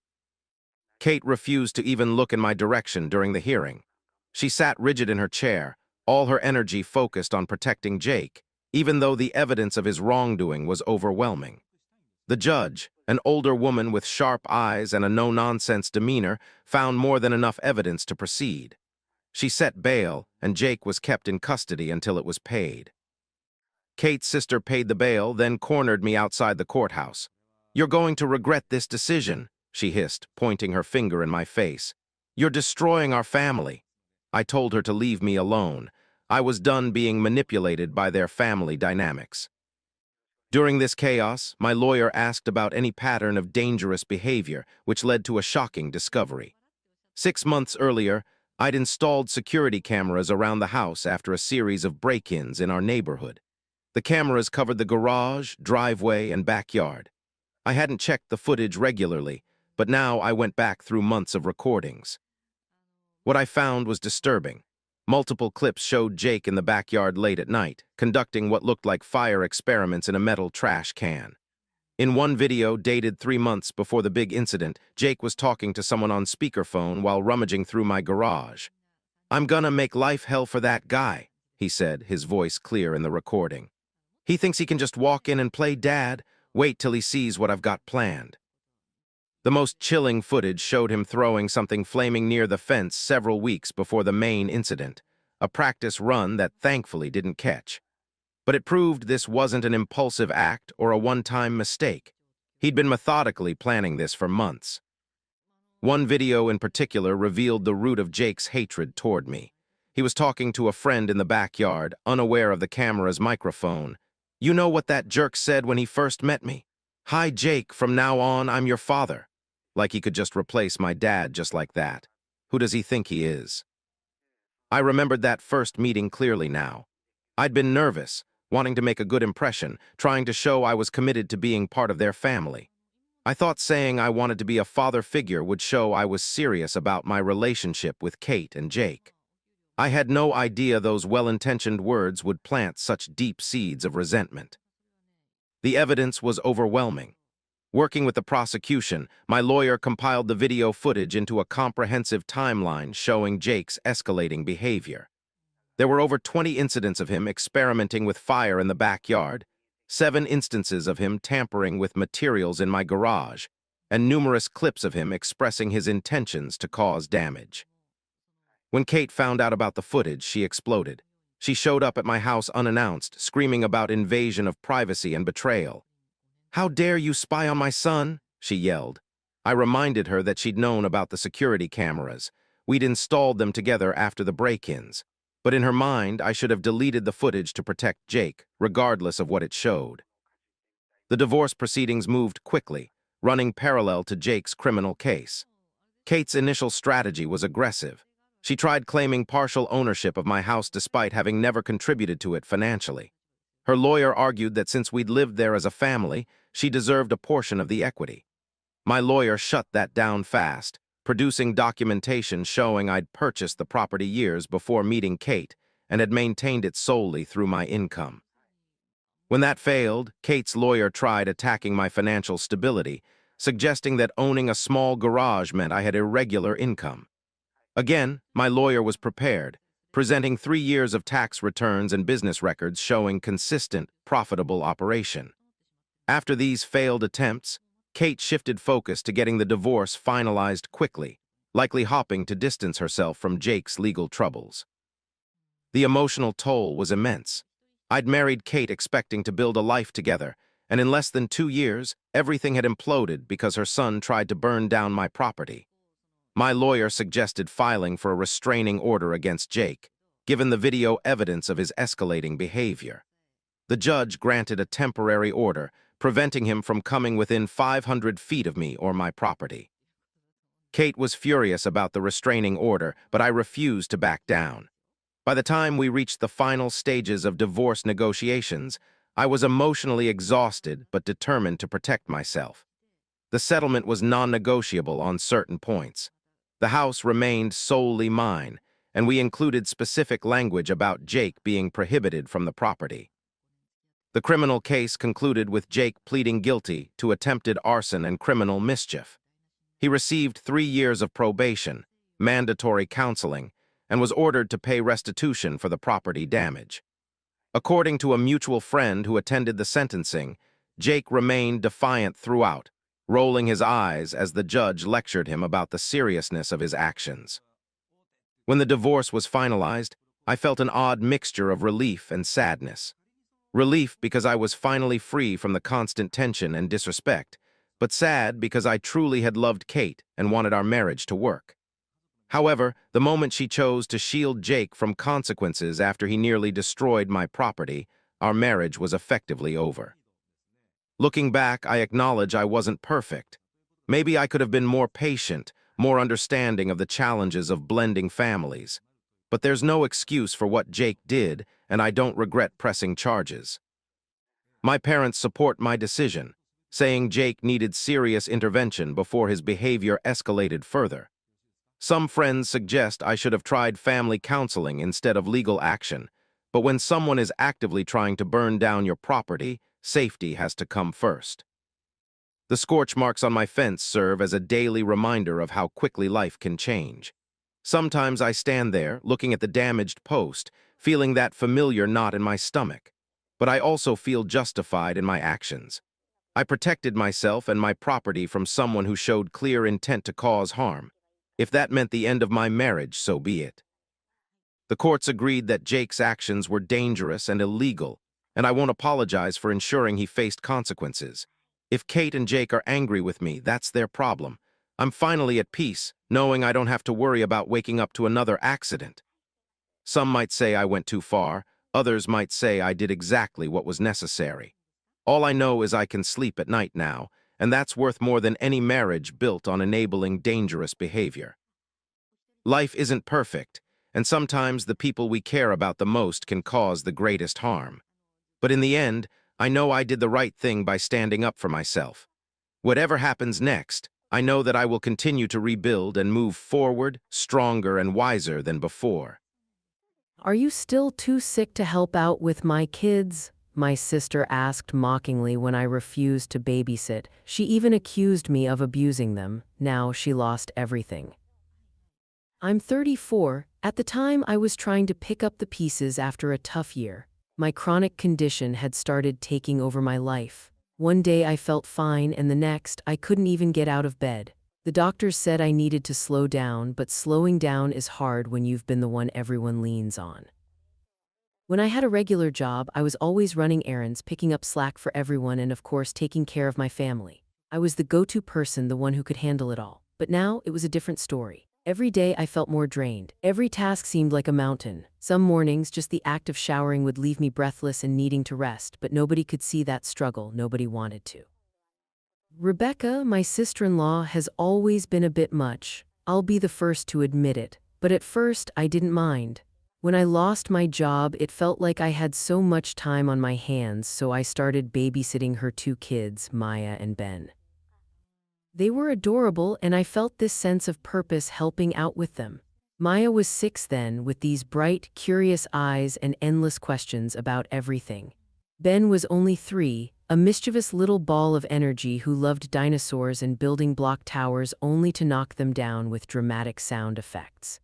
Kate refused to even look in my direction during the hearing. She sat rigid in her chair, all her energy focused on protecting Jake, even though the evidence of his wrongdoing was overwhelming. The judge, an older woman with sharp eyes and a no-nonsense demeanor, found more than enough evidence to proceed. She set bail, and Jake was kept in custody until it was paid. Kate's sister paid the bail, then cornered me outside the courthouse. "You're going to regret this decision," she hissed, pointing her finger in my face. "You're destroying our family." I told her to leave me alone. I was done being manipulated by their family dynamics. During this chaos, my lawyer asked about any pattern of dangerous behavior, which led to a shocking discovery. 6 months earlier, I'd installed security cameras around the house after a series of break-ins in our neighborhood. The cameras covered the garage, driveway, and backyard. I hadn't checked the footage regularly, but now I went back through months of recordings. What I found was disturbing. Multiple clips showed Jake in the backyard late at night, conducting what looked like fire experiments in a metal trash can. In one video, dated 3 months before the big incident, Jake was talking to someone on speakerphone while rummaging through my garage. "I'm gonna make life hell for that guy," he said, his voice clear in the recording. "He thinks he can just walk in and play dad, wait till he sees what I've got planned." The most chilling footage showed him throwing something flaming near the fence several weeks before the main incident, a practice run that thankfully didn't catch. But it proved this wasn't an impulsive act or a one-time mistake. He'd been methodically planning this for months. One video in particular revealed the root of Jake's hatred toward me. He was talking to a friend in the backyard, unaware of the camera's microphone. "You know what that jerk said when he first met me? 'Hi, Jake, from now on, I'm your father.' Like he could just replace my dad just like that. Who does he think he is?" I remembered that first meeting clearly now. I'd been nervous, wanting to make a good impression, trying to show I was committed to being part of their family. I thought saying I wanted to be a father figure would show I was serious about my relationship with Kate and Jake. I had no idea those well-intentioned words would plant such deep seeds of resentment. The evidence was overwhelming. Working with the prosecution, my lawyer compiled the video footage into a comprehensive timeline showing Jake's escalating behavior. There were over 20 incidents of him experimenting with fire in the backyard, 7 instances of him tampering with materials in my garage, and numerous clips of him expressing his intentions to cause damage. When Kate found out about the footage, she exploded. She showed up at my house unannounced, screaming about invasion of privacy and betrayal. "How dare you spy on my son?" she yelled. I reminded her that she'd known about the security cameras. We'd installed them together after the break-ins. But in her mind, I should have deleted the footage to protect Jake, regardless of what it showed. The divorce proceedings moved quickly, running parallel to Jake's criminal case. Kate's initial strategy was aggressive. She tried claiming partial ownership of my house despite having never contributed to it financially. Her lawyer argued that since we'd lived there as a family, she deserved a portion of the equity. My lawyer shut that down fast, producing documentation showing I'd purchased the property years before meeting Kate and had maintained it solely through my income. When that failed, Kate's lawyer tried attacking my financial stability, suggesting that owning a small garage meant I had irregular income. Again, my lawyer was prepared, presenting 3 years of tax returns and business records showing consistent, profitable operation. After these failed attempts, Kate shifted focus to getting the divorce finalized quickly, likely hoping to distance herself from Jake's legal troubles. The emotional toll was immense. I'd married Kate expecting to build a life together, and in less than 2 years, everything had imploded because her son tried to burn down my property. My lawyer suggested filing for a restraining order against Jake, given the video evidence of his escalating behavior. The judge granted a temporary order, preventing him from coming within 500 feet of me or my property. Kate was furious about the restraining order, but I refused to back down. By the time we reached the final stages of divorce negotiations, I was emotionally exhausted but determined to protect myself. The settlement was non-negotiable on certain points. The house remained solely mine, and we included specific language about Jake being prohibited from the property. The criminal case concluded with Jake pleading guilty to attempted arson and criminal mischief. He received 3 years of probation, mandatory counseling, and was ordered to pay restitution for the property damage. According to a mutual friend who attended the sentencing, Jake remained defiant throughout, rolling his eyes as the judge lectured him about the seriousness of his actions. When the divorce was finalized, I felt an odd mixture of relief and sadness. Relief because I was finally free from the constant tension and disrespect, but sad because I truly had loved Kate and wanted our marriage to work. However, the moment she chose to shield Jake from consequences after he nearly destroyed my property, our marriage was effectively over. Looking back, I acknowledge I wasn't perfect. Maybe I could have been more patient, more understanding of the challenges of blending families. But there's no excuse for what Jake did, and I don't regret pressing charges. My parents support my decision, saying Jake needed serious intervention before his behavior escalated further. Some friends suggest I should have tried family counseling instead of legal action, but when someone is actively trying to burn down your property, safety has to come first. The scorch marks on my fence serve as a daily reminder of how quickly life can change. Sometimes I stand there, looking at the damaged post, feeling that familiar knot in my stomach. But I also feel justified in my actions. I protected myself and my property from someone who showed clear intent to cause harm. If that meant the end of my marriage, so be it. The courts agreed that Jake's actions were dangerous and illegal, and I won't apologize for ensuring he faced consequences. If Kate and Jake are angry with me, that's their problem. I'm finally at peace, knowing I don't have to worry about waking up to another accident. Some might say I went too far, others might say I did exactly what was necessary. All I know is I can sleep at night now, and that's worth more than any marriage built on enabling dangerous behavior. Life isn't perfect, and sometimes the people we care about the most can cause the greatest harm. But in the end, I know I did the right thing by standing up for myself. Whatever happens next, I know that I will continue to rebuild and move forward, stronger and wiser than before. Are you still too sick to help out with my kids? My sister asked mockingly when I refused to babysit. She even accused me of abusing them. Now she lost everything. I'm 34. At the time, I was trying to pick up the pieces after a tough year. My chronic condition had started taking over my life. One day I felt fine, and the next, I couldn't even get out of bed. The doctors said I needed to slow down, but slowing down is hard when you've been the one everyone leans on. When I had a regular job, I was always running errands, picking up slack for everyone, and of course taking care of my family. I was the go-to person, the one who could handle it all. But now, it was a different story. Every day I felt more drained. Every task seemed like a mountain. Some mornings, just the act of showering would leave me breathless and needing to rest, but nobody could see that struggle. Nobody wanted to. Rebecca, my sister-in-law, has always been a bit much. I'll be the first to admit it. But at first, I didn't mind. When I lost my job, it felt like I had so much time on my hands, so I started babysitting her two kids, Maya and Ben. They were adorable, and I felt this sense of purpose helping out with them. Maya was 6 then, with these bright, curious eyes and endless questions about everything. Ben was only 3, a mischievous little ball of energy who loved dinosaurs and building block towers only to knock them down with dramatic sound effects.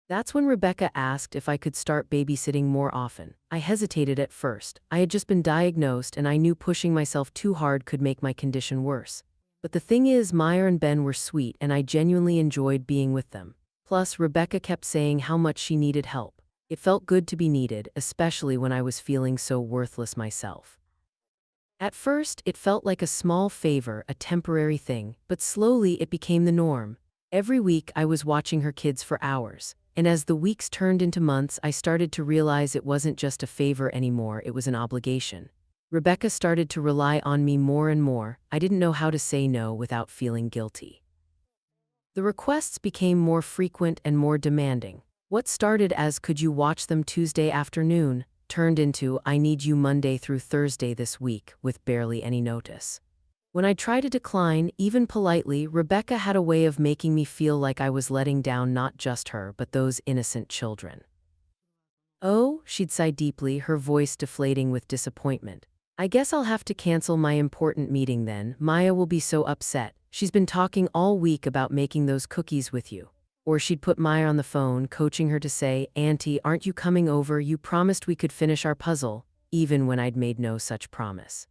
That's when Rebecca asked if I could start babysitting more often. I hesitated at first. I had just been diagnosed, and I knew pushing myself too hard could make my condition worse. But the thing is, Maya and Ben were sweet, and I genuinely enjoyed being with them. Plus, Rebecca kept saying how much she needed help. It felt good to be needed, especially when I was feeling so worthless myself. At first, it felt like a small favor, a temporary thing, but slowly it became the norm. Every week, I was watching her kids for hours. And as the weeks turned into months, I started to realize it wasn't just a favor anymore, it was an obligation. Rebecca started to rely on me more and more. I didn't know how to say no without feeling guilty. The requests became more frequent and more demanding. What started as "could you watch them Tuesday afternoon" turned into "I need you Monday through Thursday this week," with barely any notice. When I tried to decline, even politely, Rebecca had a way of making me feel like I was letting down not just her, but those innocent children. "Oh," she'd sigh deeply, her voice deflating with disappointment. "I guess I'll have to cancel my important meeting then. Maya will be so upset. She's been talking all week about making those cookies with you." Or she'd put Maya on the phone, coaching her to say, "Auntie, aren't you coming over? You promised we could finish our puzzle," even when I'd made no such promise.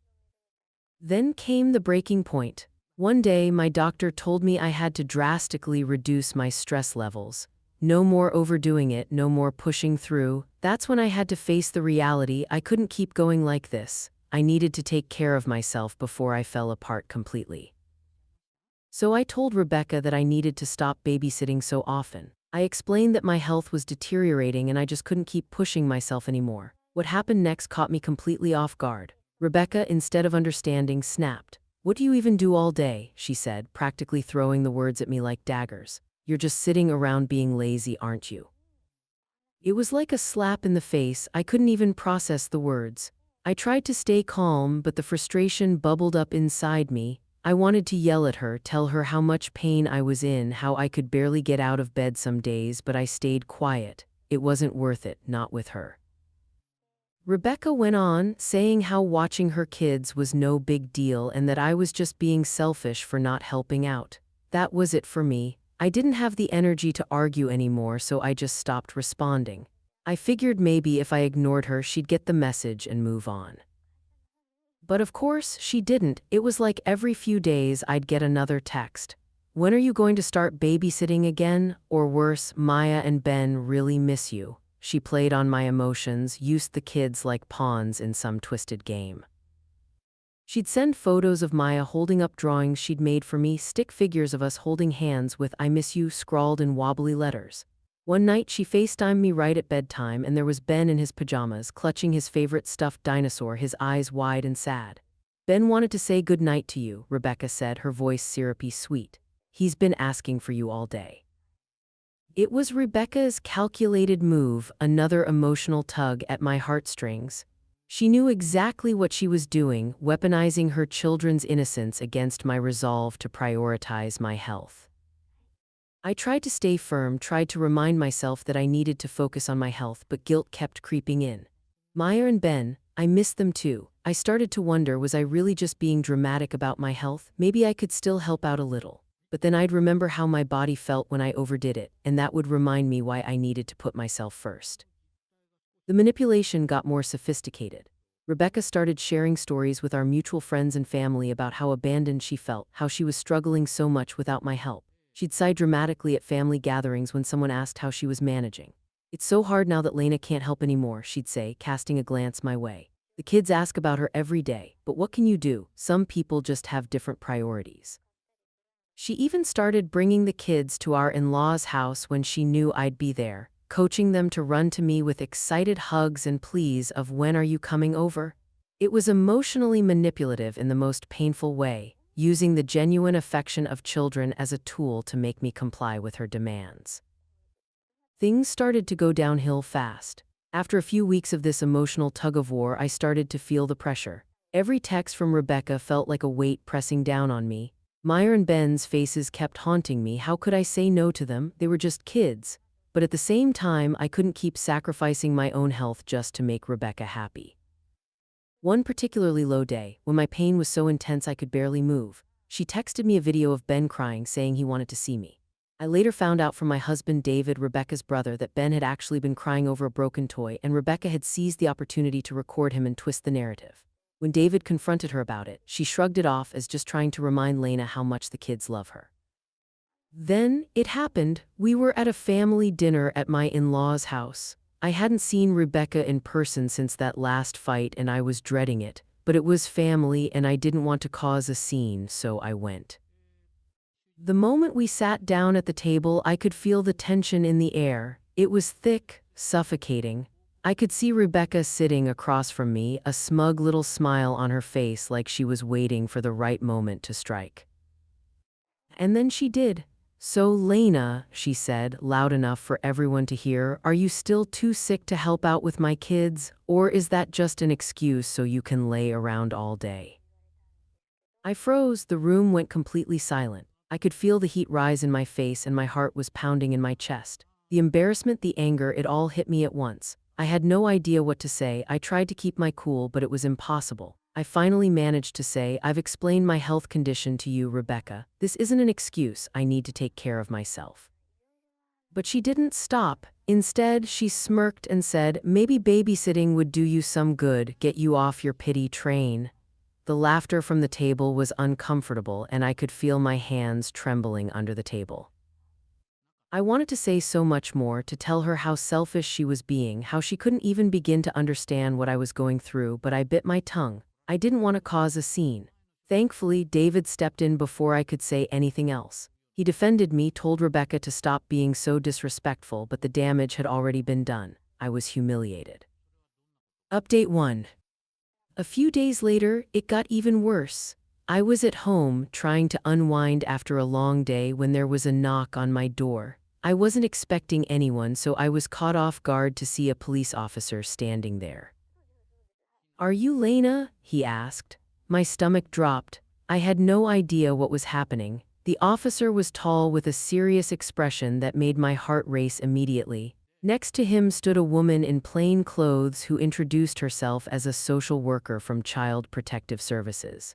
Then came the breaking point. One day, my doctor told me I had to drastically reduce my stress levels. No more overdoing it, no more pushing through. That's when I had to face the reality. I couldn't keep going like this. I needed to take care of myself before I fell apart completely. So I told Rebecca that I needed to stop babysitting so often. I explained that my health was deteriorating and I just couldn't keep pushing myself anymore. What happened next caught me completely off guard. Rebecca, instead of understanding, snapped. "What do you even do all day?" she said, practically throwing the words at me like daggers. "You're just sitting around being lazy, aren't you?" It was like a slap in the face. I couldn't even process the words. I tried to stay calm, but the frustration bubbled up inside me. I wanted to yell at her, tell her how much pain I was in, how I could barely get out of bed some days, but I stayed quiet. It wasn't worth it, not with her. Rebecca went on, saying how watching her kids was no big deal and that I was just being selfish for not helping out. That was it for me. I didn't have the energy to argue anymore, so I just stopped responding. I figured maybe if I ignored her, she'd get the message and move on. But of course, she didn't. It was like every few days I'd get another text. "When are you going to start babysitting again?" Or worse, "Maya and Ben really miss you." She played on my emotions, used the kids like pawns in some twisted game. She'd send photos of Maya holding up drawings she'd made for me, stick figures of us holding hands with "I miss you" scrawled in wobbly letters. One night she FaceTimed me right at bedtime, and there was Ben in his pajamas, clutching his favorite stuffed dinosaur, his eyes wide and sad. "Ben wanted to say good night to you," Rebecca said, her voice syrupy sweet. "He's been asking for you all day." It was Rebecca's calculated move, another emotional tug at my heartstrings. She knew exactly what she was doing, weaponizing her children's innocence against my resolve to prioritize my health. I tried to stay firm, tried to remind myself that I needed to focus on my health, but guilt kept creeping in. Maya and Ben, I missed them too. I started to wonder, was I really just being dramatic about my health? Maybe I could still help out a little. But then I'd remember how my body felt when I overdid it, and that would remind me why I needed to put myself first. The manipulation got more sophisticated. Rebecca started sharing stories with our mutual friends and family about how abandoned she felt, how she was struggling so much without my help. She'd sigh dramatically at family gatherings when someone asked how she was managing. "It's so hard now that Lena can't help anymore," she'd say, casting a glance my way. "The kids ask about her every day, but what can you do? Some people just have different priorities." She even started bringing the kids to our in-laws' house when she knew I'd be there, coaching them to run to me with excited hugs and pleas of "When are you coming over?" It was emotionally manipulative in the most painful way, using the genuine affection of children as a tool to make me comply with her demands. Things started to go downhill fast. After a few weeks of this emotional tug-of-war, I started to feel the pressure. Every text from Rebecca felt like a weight pressing down on me. Maya and Ben's faces kept haunting me. How could I say no to them? They were just kids. But at the same time, I couldn't keep sacrificing my own health just to make Rebecca happy. One particularly low day, when my pain was so intense I could barely move, she texted me a video of Ben crying, saying he wanted to see me. I later found out from my husband David, Rebecca's brother, that Ben had actually been crying over a broken toy, and Rebecca had seized the opportunity to record him and twist the narrative. When David confronted her about it, she shrugged it off as just trying to remind Lena how much the kids love her. Then it happened. We were at a family dinner at my in-laws' house. I hadn't seen Rebecca in person since that last fight, and I was dreading it, but it was family and I didn't want to cause a scene, so I went. The moment we sat down at the table, I could feel the tension in the air. It was thick, suffocating. I could see Rebecca sitting across from me, a smug little smile on her face, like she was waiting for the right moment to strike. And then she did. "So, Lena," she said, loud enough for everyone to hear, "are you still too sick to help out with my kids? Or is that just an excuse so you can lay around all day?" I froze. The room went completely silent. I could feel the heat rise in my face and my heart was pounding in my chest. The embarrassment, the anger, it all hit me at once. I had no idea what to say. I tried to keep my cool, but it was impossible. I finally managed to say, "I've explained my health condition to you, Rebecca. This isn't an excuse. I need to take care of myself." But she didn't stop. Instead, she smirked and said, "Maybe babysitting would do you some good, get you off your pity train." The laughter from the table was uncomfortable, and I could feel my hands trembling under the table. I wanted to say so much more, to tell her how selfish she was being, how she couldn't even begin to understand what I was going through, but I bit my tongue. I didn't want to cause a scene. Thankfully, David stepped in before I could say anything else. He defended me, told Rebecca to stop being so disrespectful, but the damage had already been done. I was humiliated. Update 1. A few days later, it got even worse. I was at home trying to unwind after a long day when there was a knock on my door. I wasn't expecting anyone, so I was caught off guard to see a police officer standing there. "Are you Lena?" he asked. My stomach dropped. I had no idea what was happening. The officer was tall with a serious expression that made my heart race immediately. Next to him stood a woman in plain clothes who introduced herself as a social worker from Child Protective Services.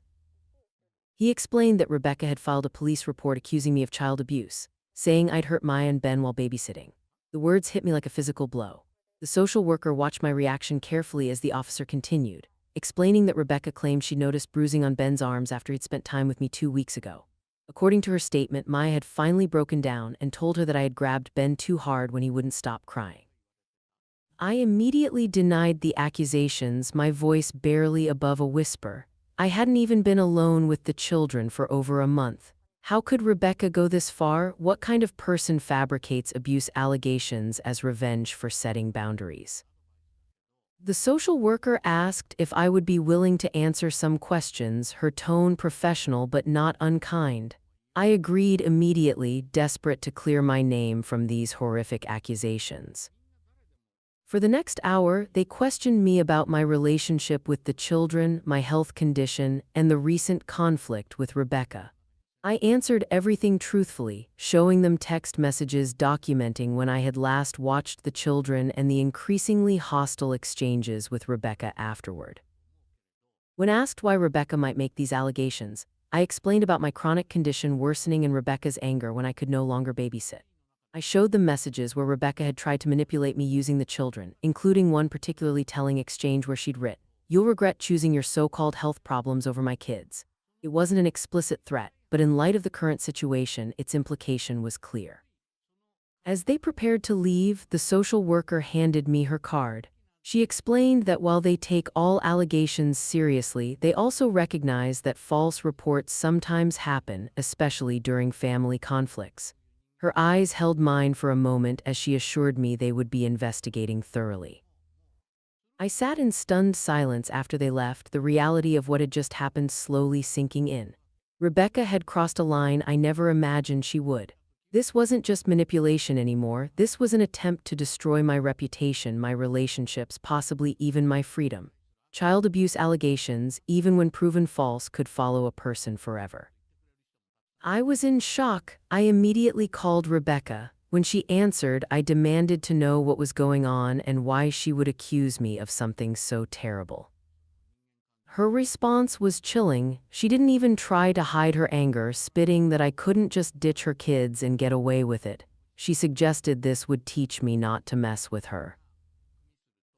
He explained that Rebecca had filed a police report accusing me of child abuse, saying I'd hurt Maya and Ben while babysitting. The words hit me like a physical blow. The social worker watched my reaction carefully as the officer continued, explaining that Rebecca claimed she noticed bruising on Ben's arms after he'd spent time with me 2 weeks ago. According to her statement, Maya had finally broken down and told her that I had grabbed Ben too hard when he wouldn't stop crying. I immediately denied the accusations, my voice barely above a whisper. I hadn't even been alone with the children for over a month. How could Rebecca go this far? What kind of person fabricates abuse allegations as revenge for setting boundaries? The social worker asked if I would be willing to answer some questions, her tone professional but not unkind. I agreed immediately, desperate to clear my name from these horrific accusations. For the next hour, they questioned me about my relationship with the children, my health condition, and the recent conflict with Rebecca. I answered everything truthfully, showing them text messages documenting when I had last watched the children and the increasingly hostile exchanges with Rebecca afterward. When asked why Rebecca might make these allegations, I explained about my chronic condition worsening and Rebecca's anger when I could no longer babysit. I showed them messages where Rebecca had tried to manipulate me using the children, including one particularly telling exchange where she'd writ, "You'll regret choosing your so-called health problems over my kids." It wasn't an explicit threat, but in light of the current situation, its implication was clear. As they prepared to leave, the social worker handed me her card. She explained that while they take all allegations seriously, they also recognize that false reports sometimes happen, especially during family conflicts. Her eyes held mine for a moment as she assured me they would be investigating thoroughly. I sat in stunned silence after they left, the reality of what had just happened slowly sinking in. Rebecca had crossed a line I never imagined she would. This wasn't just manipulation anymore, this was an attempt to destroy my reputation, my relationships, possibly even my freedom. Child abuse allegations, even when proven false, could follow a person forever. I was in shock. I immediately called Rebecca. When she answered, I demanded to know what was going on and why she would accuse me of something so terrible. Her response was chilling. She didn't even try to hide her anger, spitting that I couldn't just ditch her kids and get away with it. She suggested this would teach me not to mess with her.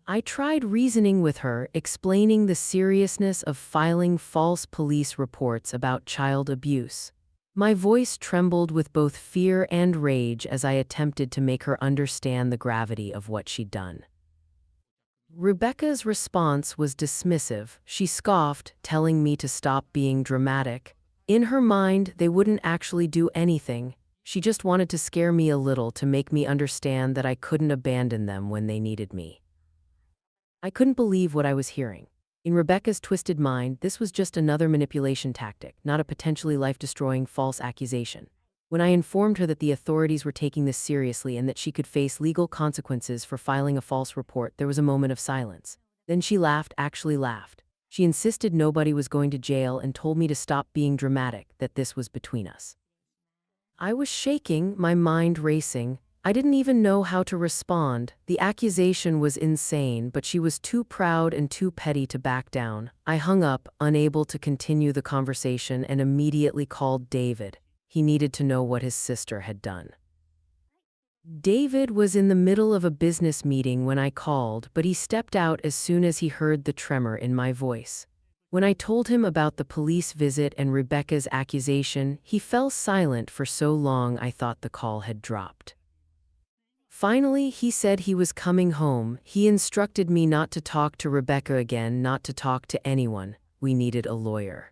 I tried reasoning with her, explaining the seriousness of filing false police reports about child abuse. My voice trembled with both fear and rage as I attempted to make her understand the gravity of what she'd done. Rebecca's response was dismissive. She scoffed, telling me to stop being dramatic. In her mind, they wouldn't actually do anything. She just wanted to scare me a little to make me understand that I couldn't abandon them when they needed me. I couldn't believe what I was hearing. In Rebecca's twisted mind, this was just another manipulation tactic, not a potentially life-destroying false accusation. When I informed her that the authorities were taking this seriously and that she could face legal consequences for filing a false report, there was a moment of silence. Then she laughed, actually laughed. She insisted nobody was going to jail and told me to stop being dramatic, that this was between us. I was shaking, my mind racing. I didn't even know how to respond. The accusation was insane, but she was too proud and too petty to back down. I hung up, unable to continue the conversation, and immediately called David. He needed to know what his sister had done. David was in the middle of a business meeting when I called, but he stepped out as soon as he heard the tremor in my voice. When I told him about the police visit and Rebecca's accusation, he fell silent for so long I thought the call had dropped. Finally, he said he was coming home. He instructed me not to talk to Rebecca again, not to talk to anyone. We needed a lawyer.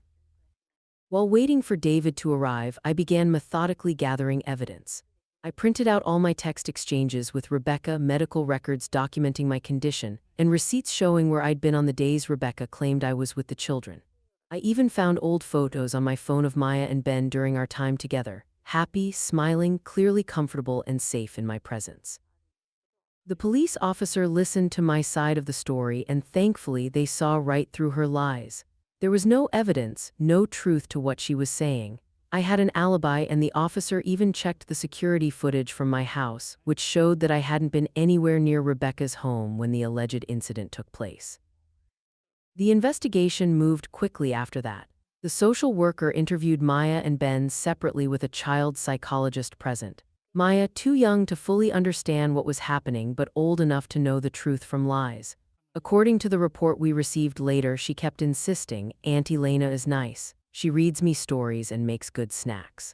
While waiting for David to arrive, I began methodically gathering evidence. I printed out all my text exchanges with Rebecca, medical records documenting my condition, and receipts showing where I'd been on the days Rebecca claimed I was with the children. I even found old photos on my phone of Maya and Ben during our time together, happy, smiling, clearly comfortable and safe in my presence. The police officer listened to my side of the story, and thankfully they saw right through her lies. There was no evidence, no truth to what she was saying. I had an alibi, and the officer even checked the security footage from my house, which showed that I hadn't been anywhere near Rebecca's home when the alleged incident took place. The investigation moved quickly after that. The social worker interviewed Maya and Ben separately with a child psychologist present. Maya, too young to fully understand what was happening but old enough to know the truth from lies. According to the report we received later, she kept insisting, "Auntie Lena is nice. She reads me stories and makes good snacks."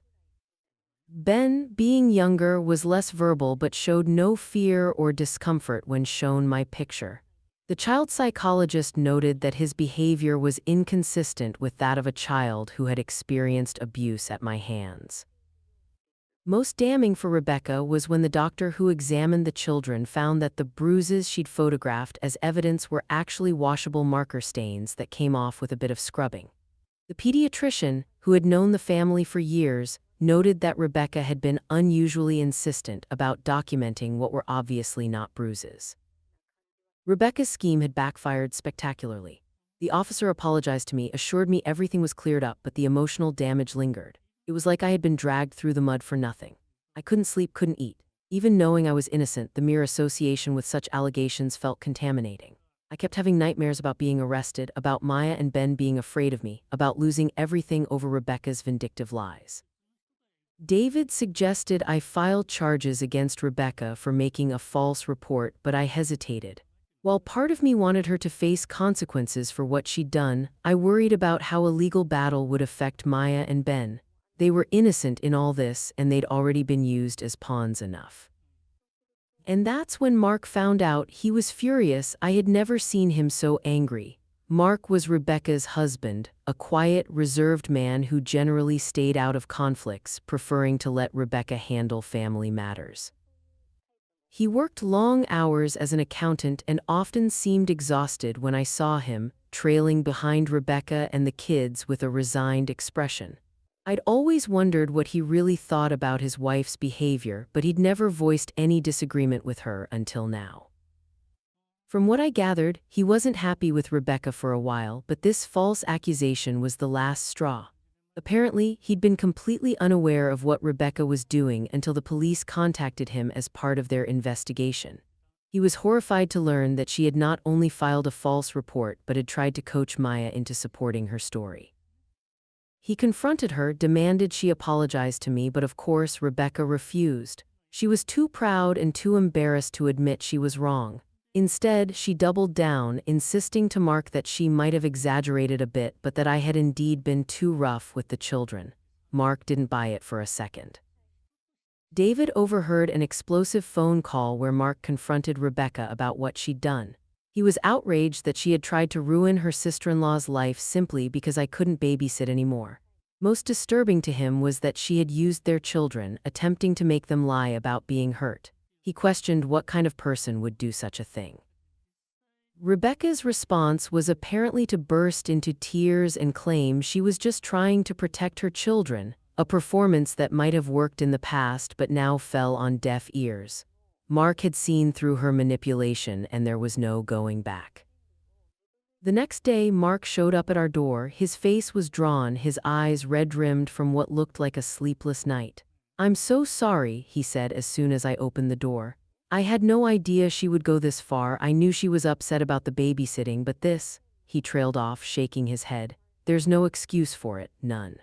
Ben, being younger, was less verbal but showed no fear or discomfort when shown my picture. The child psychologist noted that his behavior was inconsistent with that of a child who had experienced abuse at my hands. Most damning for Rebecca was when the doctor who examined the children found that the bruises she'd photographed as evidence were actually washable marker stains that came off with a bit of scrubbing. The pediatrician, who had known the family for years, noted that Rebecca had been unusually insistent about documenting what were obviously not bruises. Rebecca's scheme had backfired spectacularly. The officer apologized to me, assured me everything was cleared up, but the emotional damage lingered. It was like I had been dragged through the mud for nothing. I couldn't sleep, couldn't eat. Even knowing I was innocent, the mere association with such allegations felt contaminating. I kept having nightmares about being arrested, about Maya and Ben being afraid of me, about losing everything over Rebecca's vindictive lies. David suggested I file charges against Rebecca for making a false report, but I hesitated. While part of me wanted her to face consequences for what she'd done, I worried about how a legal battle would affect Maya and Ben. They were innocent in all this, and they'd already been used as pawns enough. And that's when Mark found out. He was furious. I had never seen him so angry. Mark was Rebecca's husband, a quiet, reserved man who generally stayed out of conflicts, preferring to let Rebecca handle family matters. He worked long hours as an accountant and often seemed exhausted when I saw him, trailing behind Rebecca and the kids with a resigned expression. I'd always wondered what he really thought about his wife's behavior, but he'd never voiced any disagreement with her until now. From what I gathered, he wasn't happy with Rebecca for a while, but this false accusation was the last straw. Apparently, he'd been completely unaware of what Rebecca was doing until the police contacted him as part of their investigation. He was horrified to learn that she had not only filed a false report but had tried to coach Maya into supporting her story. He confronted her, demanded she apologize to me, but of course Rebecca refused. She was too proud and too embarrassed to admit she was wrong. Instead, she doubled down, insisting to Mark that she might have exaggerated a bit, but that I had indeed been too rough with the children. Mark didn't buy it for a second. David overheard an explosive phone call where Mark confronted Rebecca about what she'd done. He was outraged that she had tried to ruin her sister-in-law's life simply because I couldn't babysit anymore. Most disturbing to him was that she had used their children, attempting to make them lie about being hurt. He questioned what kind of person would do such a thing. Rebecca's response was apparently to burst into tears and claim she was just trying to protect her children, a performance that might have worked in the past but now fell on deaf ears. Mark had seen through her manipulation, and there was no going back. The next day, Mark showed up at our door. His face was drawn, his eyes red-rimmed from what looked like a sleepless night. "I'm so sorry," he said as soon as I opened the door. "I had no idea she would go this far. I knew she was upset about the babysitting, but this," he trailed off, shaking his head. "There's no excuse for it, none."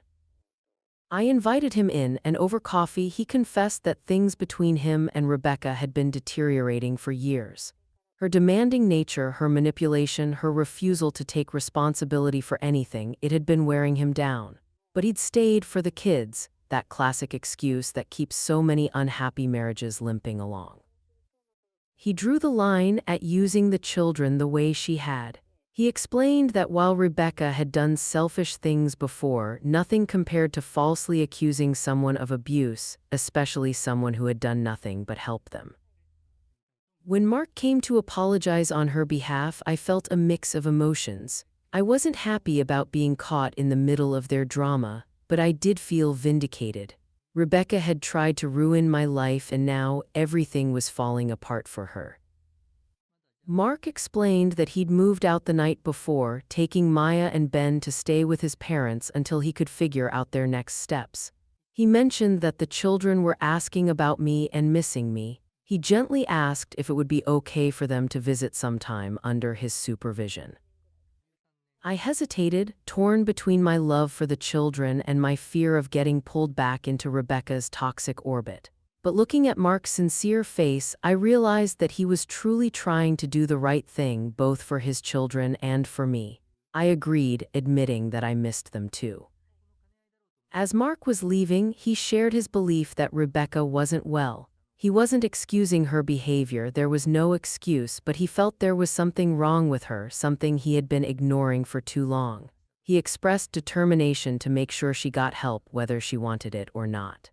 I invited him in, and over coffee he confessed that things between him and Rebecca had been deteriorating for years. Her demanding nature, her manipulation, her refusal to take responsibility for anything, it had been wearing him down. But he'd stayed for the kids, that classic excuse that keeps so many unhappy marriages limping along. He drew the line at using the children the way she had. He explained that while Rebecca had done selfish things before, nothing compared to falsely accusing someone of abuse, especially someone who had done nothing but help them. When Mark came to apologize on her behalf, I felt a mix of emotions. I wasn't happy about being caught in the middle of their drama, but I did feel vindicated. Rebecca had tried to ruin my life and now everything was falling apart for her. Mark explained that he'd moved out the night before, taking Maya and Ben to stay with his parents until he could figure out their next steps. He mentioned that the children were asking about me and missing me. He gently asked if it would be okay for them to visit sometime under his supervision. I hesitated, torn between my love for the children and my fear of getting pulled back into Rebecca's toxic orbit. But looking at Mark's sincere face, I realized that he was truly trying to do the right thing both for his children and for me. I agreed, admitting that I missed them too. As Mark was leaving, he shared his belief that Rebecca wasn't well. He wasn't excusing her behavior, there was no excuse, but he felt there was something wrong with her, something he had been ignoring for too long. He expressed determination to make sure she got help whether she wanted it or not.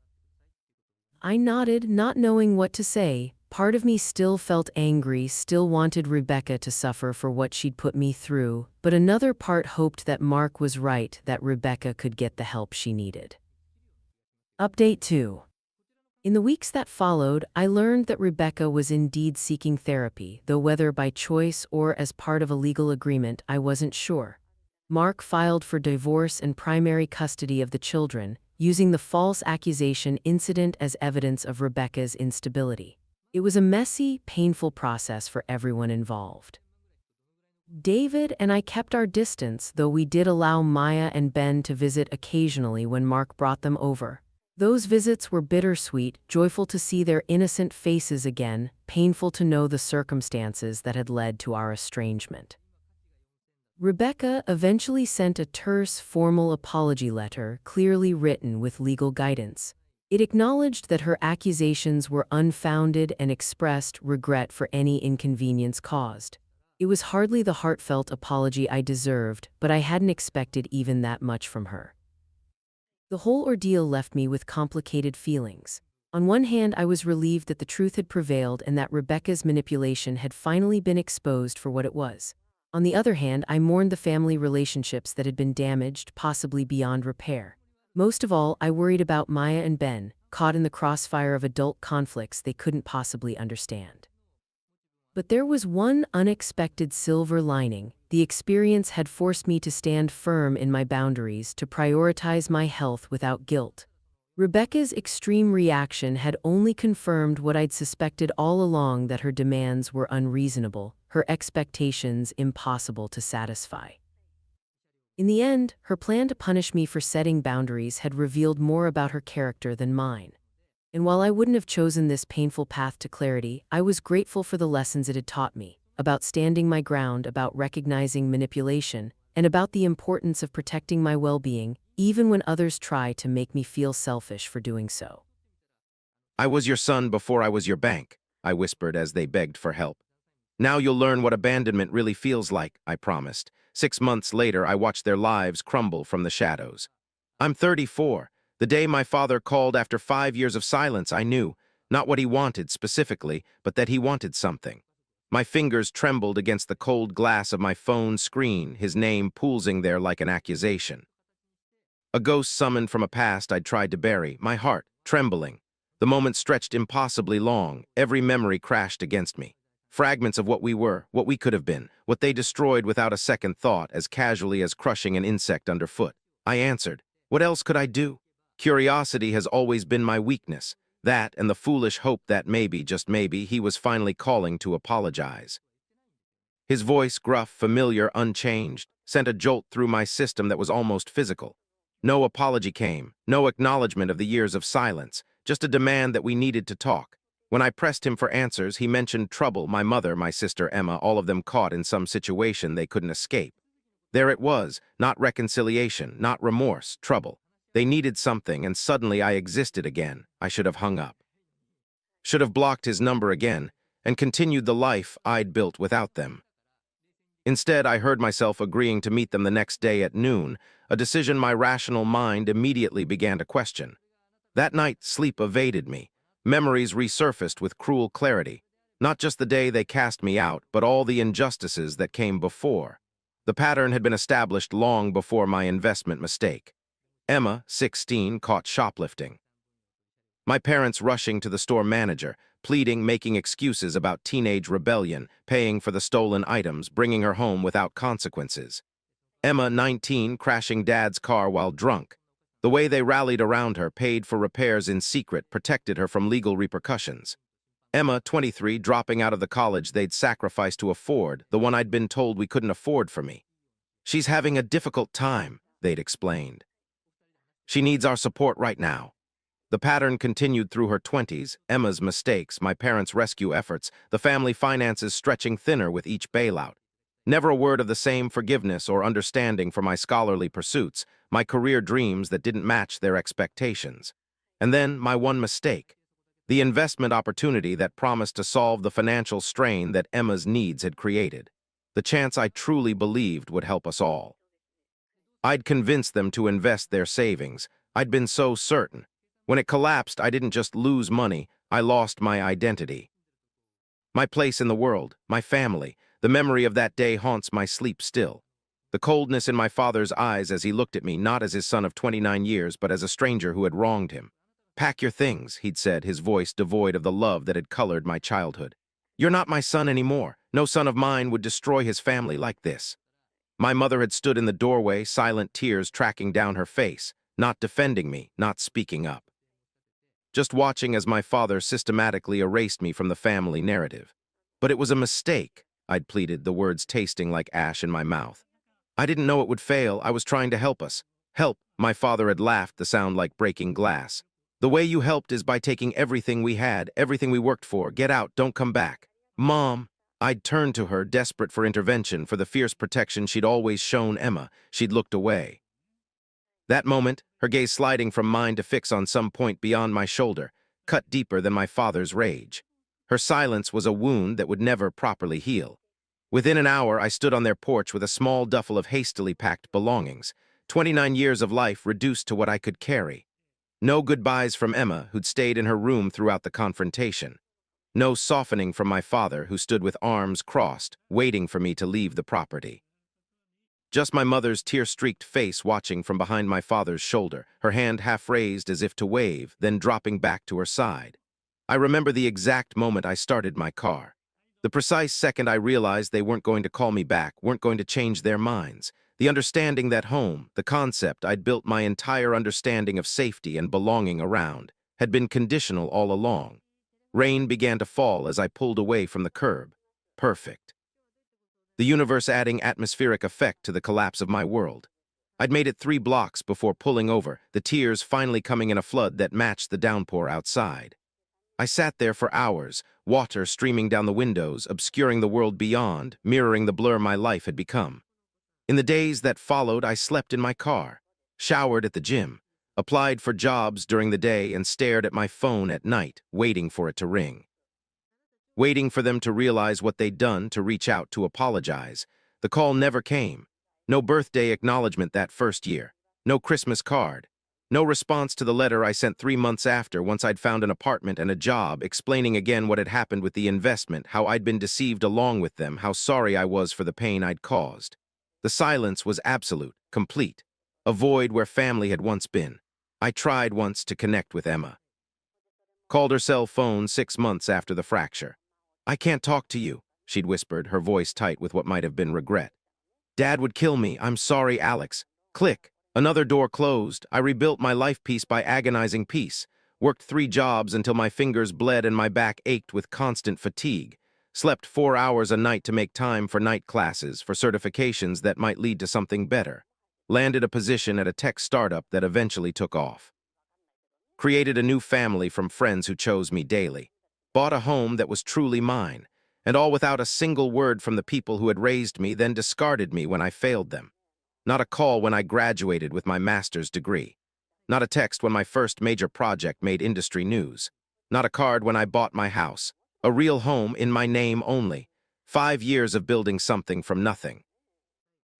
I nodded, not knowing what to say. Part of me still felt angry, still wanted Rebecca to suffer for what she'd put me through, but another part hoped that Mark was right, that Rebecca could get the help she needed. Update 2. In the weeks that followed, I learned that Rebecca was indeed seeking therapy, though whether by choice or as part of a legal agreement, I wasn't sure. Mark filed for divorce and primary custody of the children, using the false accusation incident as evidence of Rebecca's instability. It was a messy, painful process for everyone involved. David and I kept our distance, though we did allow Maya and Ben to visit occasionally when Mark brought them over. Those visits were bittersweet, joyful to see their innocent faces again, painful to know the circumstances that had led to our estrangement. Rebecca eventually sent a terse, formal apology letter, clearly written with legal guidance. It acknowledged that her accusations were unfounded and expressed regret for any inconvenience caused. It was hardly the heartfelt apology I deserved, but I hadn't expected even that much from her. The whole ordeal left me with complicated feelings. On one hand, I was relieved that the truth had prevailed and that Rebecca's manipulation had finally been exposed for what it was. On the other hand, I mourned the family relationships that had been damaged, possibly beyond repair. Most of all, I worried about Maya and Ben, caught in the crossfire of adult conflicts they couldn't possibly understand. But there was one unexpected silver lining. The experience had forced me to stand firm in my boundaries, to prioritize my health without guilt. Rebecca's extreme reaction had only confirmed what I'd suspected all along, that her demands were unreasonable, her expectations impossible to satisfy. In the end, her plan to punish me for setting boundaries had revealed more about her character than mine. And while I wouldn't have chosen this painful path to clarity, I was grateful for the lessons it had taught me, about standing my ground, about recognizing manipulation, and about the importance of protecting my well-being, even when others try to make me feel selfish for doing so. I was your son before I was your bank, I whispered as they begged for help. Now you'll learn what abandonment really feels like, I promised. 6 months later, I watched their lives crumble from the shadows. I'm 34. The day my father called after 5 years of silence, I knew, not what he wanted specifically, but that he wanted something. My fingers trembled against the cold glass of my phone screen, his name pulsing there like an accusation. A ghost summoned from a past I'd tried to bury, my heart trembling. The moment stretched impossibly long, every memory crashed against me. Fragments of what we were, what we could have been, what they destroyed without a second thought, as casually as crushing an insect underfoot. I answered, what else could I do? Curiosity has always been my weakness. That and the foolish hope that maybe, just maybe, he was finally calling to apologize. His voice, gruff, familiar, unchanged, sent a jolt through my system that was almost physical. No apology came, no acknowledgement of the years of silence, just a demand that we needed to talk. When I pressed him for answers, he mentioned trouble, my mother, my sister Emma, all of them caught in some situation they couldn't escape. There it was, not reconciliation, not remorse, trouble. They needed something, and suddenly I existed again. I should have hung up. Should have blocked his number again, and continued the life I'd built without them. Instead, I heard myself agreeing to meet them the next day at noon, a decision my rational mind immediately began to question. That night, sleep evaded me. Memories resurfaced with cruel clarity. Not just the day they cast me out, but all the injustices that came before. The pattern had been established long before my investment mistake. Emma, 16, caught shoplifting. My parents rushing to the store manager, pleading, making excuses about teenage rebellion, paying for the stolen items, bringing her home without consequences. Emma, 19, crashing dad's car while drunk. The way they rallied around her, paid for repairs in secret, protected her from legal repercussions. Emma, 23, dropping out of the college they'd sacrificed to afford, the one I'd been told we couldn't afford for me. She's having a difficult time, they'd explained. She needs our support right now. The pattern continued through her 20s, Emma's mistakes, my parents' rescue efforts, the family finances stretching thinner with each bailout. Never a word of the same forgiveness or understanding for my scholarly pursuits, my career dreams that didn't match their expectations. And then my one mistake, the investment opportunity that promised to solve the financial strain that Emma's needs had created. The chance I truly believed would help us all. I'd convinced them to invest their savings. I'd been so certain. When it collapsed, I didn't just lose money, I lost my identity. My place in the world, my family, the memory of that day haunts my sleep still. The coldness in my father's eyes as he looked at me, not as his son of 29 years, but as a stranger who had wronged him. "Pack your things," he'd said, his voice devoid of the love that had colored my childhood. "You're not my son anymore. No son of mine would destroy his family like this." My mother had stood in the doorway, silent tears tracking down her face, not defending me, not speaking up. Just watching as my father systematically erased me from the family narrative. "But it was a mistake," I'd pleaded, the words tasting like ash in my mouth. "I didn't know it would fail. I was trying to help us." "Help," my father had laughed, the sound like breaking glass. "The way you helped is by taking everything we had, everything we worked for. Get out, don't come back." "Mom." I'd turned to her, desperate for intervention, for the fierce protection she'd always shown Emma. She'd looked away. That moment, her gaze sliding from mine to fix on some point beyond my shoulder, cut deeper than my father's rage. Her silence was a wound that would never properly heal. Within an hour, I stood on their porch with a small duffel of hastily packed belongings, 29 years of life reduced to what I could carry. No goodbyes from Emma, who'd stayed in her room throughout the confrontation. No softening from my father, who stood with arms crossed, waiting for me to leave the property. Just my mother's tear-streaked face watching from behind my father's shoulder, her hand half raised as if to wave, then dropping back to her side. I remember the exact moment I started my car. The precise second I realized they weren't going to call me back, weren't going to change their minds. The understanding that home, the concept I'd built my entire understanding of safety and belonging around, had been conditional all along. Rain began to fall as I pulled away from the curb. Perfect. The universe adding atmospheric effect to the collapse of my world. I'd made it 3 blocks before pulling over, the tears finally coming in a flood that matched the downpour outside. I sat there for hours, water streaming down the windows, obscuring the world beyond, mirroring the blur my life had become. In the days that followed, I slept in my car, showered at the gym, applied for jobs during the day, and stared at my phone at night, waiting for it to ring. Waiting for them to realize what they'd done, to reach out, to apologize. The call never came. No birthday acknowledgement that first year. No Christmas card. No response to the letter I sent 3 months after, once I'd found an apartment and a job, explaining again what had happened with the investment, how I'd been deceived along with them, how sorry I was for the pain I'd caused. The silence was absolute, complete. A void where family had once been. I tried once to connect with Emma. Called her cell phone 6 months after the fracture. "I can't talk to you," she'd whispered, her voice tight with what might have been regret. "Dad would kill me. I'm sorry, Alex." Click. Another door closed. I rebuilt my life piece by agonizing peace. Worked 3 jobs until my fingers bled and my back ached with constant fatigue. Slept 4 hours a night to make time for night classes, for certifications that might lead to something better. Landed a position at a tech startup that eventually took off. Created a new family from friends who chose me daily. Bought a home that was truly mine, and all without a single word from the people who had raised me, then discarded me when I failed them. Not a call when I graduated with my master's degree. Not a text when my first major project made industry news. Not a card when I bought my house. A real home in my name only. 5 years of building something from nothing.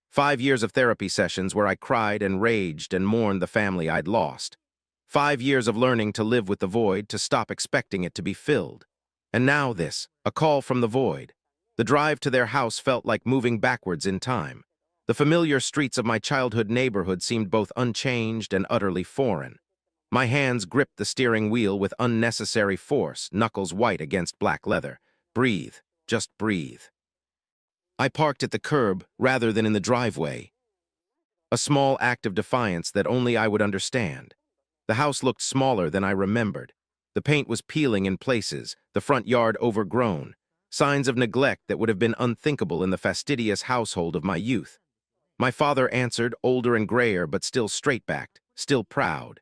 5 years of therapy sessions where I cried and raged and mourned the family I'd lost. 5 years of learning to live with the void, to stop expecting it to be filled. And now this, a call from the void. The drive to their house felt like moving backwards in time. The familiar streets of my childhood neighborhood seemed both unchanged and utterly foreign. My hands gripped the steering wheel with unnecessary force, knuckles white against black leather. Breathe. Just breathe. I parked at the curb rather than in the driveway. A small act of defiance that only I would understand. The house looked smaller than I remembered. The paint was peeling in places, the front yard overgrown, signs of neglect that would have been unthinkable in the fastidious household of my youth. My father answered, older and grayer, but still straight-backed, still proud.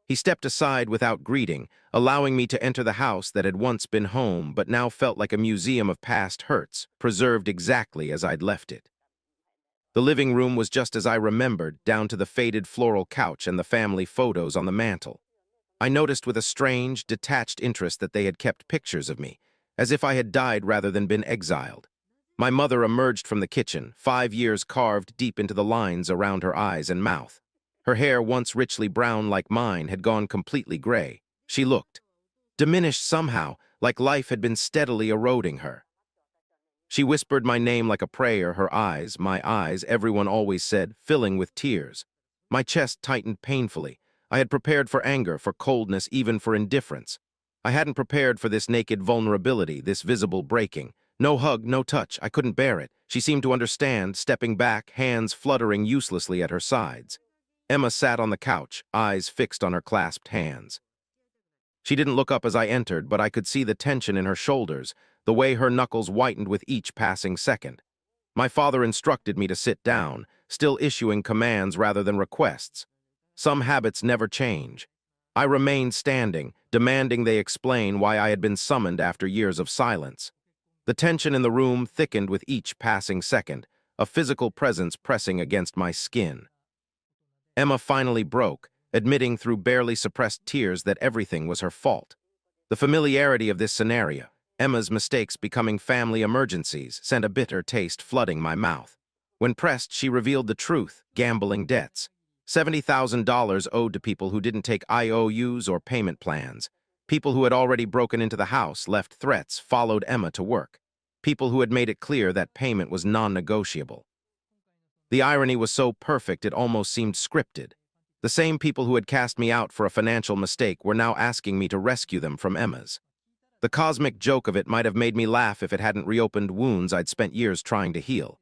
He stepped aside without greeting, allowing me to enter the house that had once been home but now felt like a museum of past hurts, preserved exactly as I'd left it. The living room was just as I remembered, down to the faded floral couch and the family photos on the mantel. I noticed with a strange, detached interest that they had kept pictures of me, as if I had died rather than been exiled. My mother emerged from the kitchen, 5 years carved deep into the lines around her eyes and mouth. Her hair, once richly brown like mine, had gone completely gray. She looked diminished somehow, like life had been steadily eroding her. She whispered my name like a prayer, her eyes, my eyes, everyone always said, filling with tears. My chest tightened painfully. I had prepared for anger, for coldness, even for indifference. I hadn't prepared for this naked vulnerability, this visible breaking. No hug, no touch. I couldn't bear it. She seemed to understand, stepping back, hands fluttering uselessly at her sides. Emma sat on the couch, eyes fixed on her clasped hands. She didn't look up as I entered, but I could see the tension in her shoulders, the way her knuckles whitened with each passing second. My father instructed me to sit down, still issuing commands rather than requests. Some habits never change. I remained standing, demanding they explain why I had been summoned after years of silence. The tension in the room thickened with each passing second, a physical presence pressing against my skin. Emma finally broke, admitting through barely suppressed tears that everything was her fault. The familiarity of this scenario, Emma's mistakes becoming family emergencies, sent a bitter taste flooding my mouth. When pressed, she revealed the truth: gambling debts. $70,000 owed to people who didn't take IOUs or payment plans. People who had already broken into the house, left threats, followed Emma to work. People who had made it clear that payment was non-negotiable. The irony was so perfect it almost seemed scripted. The same people who had cast me out for a financial mistake were now asking me to rescue them from Emma's. The cosmic joke of it might have made me laugh if it hadn't reopened wounds I'd spent years trying to heal.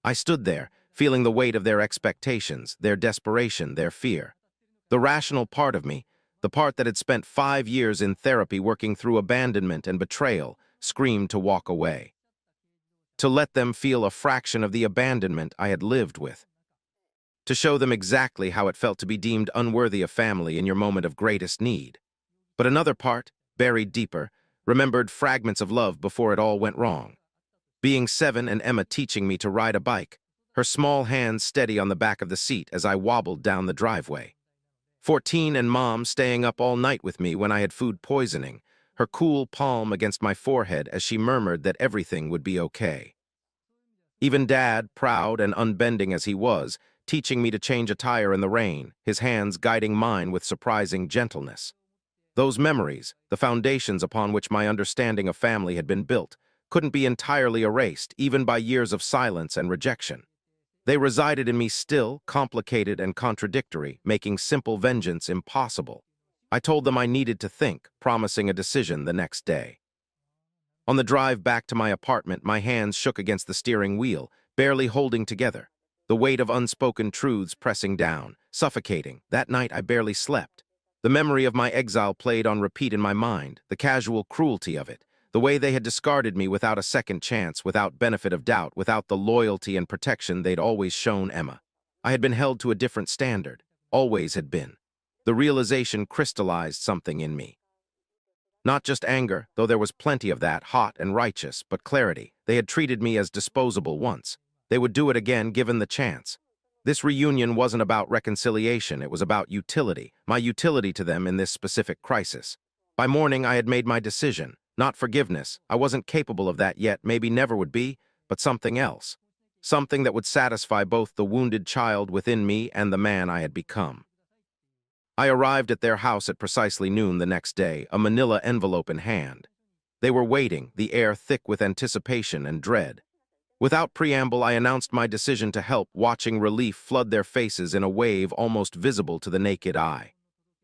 I stood there, feeling the weight of their expectations, their desperation, their fear. The rational part of me, the part that had spent 5 years in therapy working through abandonment and betrayal, screamed to walk away. To let them feel a fraction of the abandonment I had lived with. To show them exactly how it felt to be deemed unworthy of family in your moment of greatest need. But another part, buried deeper, remembered fragments of love before it all went wrong. Being 7 and Emma teaching me to ride a bike, her small hands steady on the back of the seat as I wobbled down the driveway. 14 and Mom staying up all night with me when I had food poisoning, her cool palm against my forehead as she murmured that everything would be okay. Even Dad, proud and unbending as he was, teaching me to change a tire in the rain, his hands guiding mine with surprising gentleness. Those memories, the foundations upon which my understanding of family had been built, couldn't be entirely erased, even by years of silence and rejection. They resided in me still, complicated and contradictory, making simple vengeance impossible. I told them I needed to think, promising a decision the next day. On the drive back to my apartment, my hands shook against the steering wheel, barely holding together. The weight of unspoken truths pressing down, suffocating. That night I barely slept. The memory of my exile played on repeat in my mind, the casual cruelty of it, the way they had discarded me without a second chance, without benefit of doubt, without the loyalty and protection they'd always shown Emma. I had been held to a different standard, always had been. The realization crystallized something in me. Not just anger, though there was plenty of that, hot and righteous, but clarity. They had treated me as disposable once. They would do it again given the chance. This reunion wasn't about reconciliation, it was about utility, my utility to them in this specific crisis. By morning, I had made my decision. Not forgiveness. I wasn't capable of that yet, maybe never would be, but something else. Something that would satisfy both the wounded child within me and the man I had become. I arrived at their house at precisely noon the next day, a manila envelope in hand. They were waiting, the air thick with anticipation and dread. Without preamble, I announced my decision to help, watching relief flood their faces in a wave almost visible to the naked eye.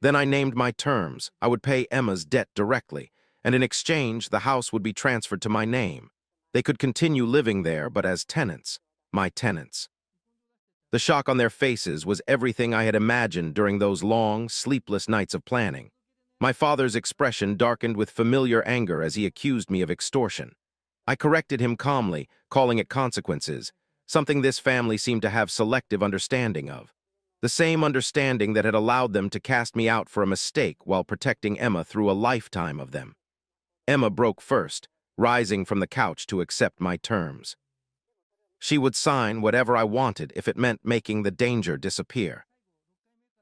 Then I named my terms. I would pay Emma's debt directly, and in exchange, the house would be transferred to my name. They could continue living there, but as tenants, my tenants. The shock on their faces was everything I had imagined during those long, sleepless nights of planning. My father's expression darkened with familiar anger as he accused me of extortion. I corrected him calmly, calling it consequences, something this family seemed to have selective understanding of. The same understanding that had allowed them to cast me out for a mistake while protecting Emma through a lifetime of them. Emma broke first, rising from the couch to accept my terms. She would sign whatever I wanted if it meant making the danger disappear.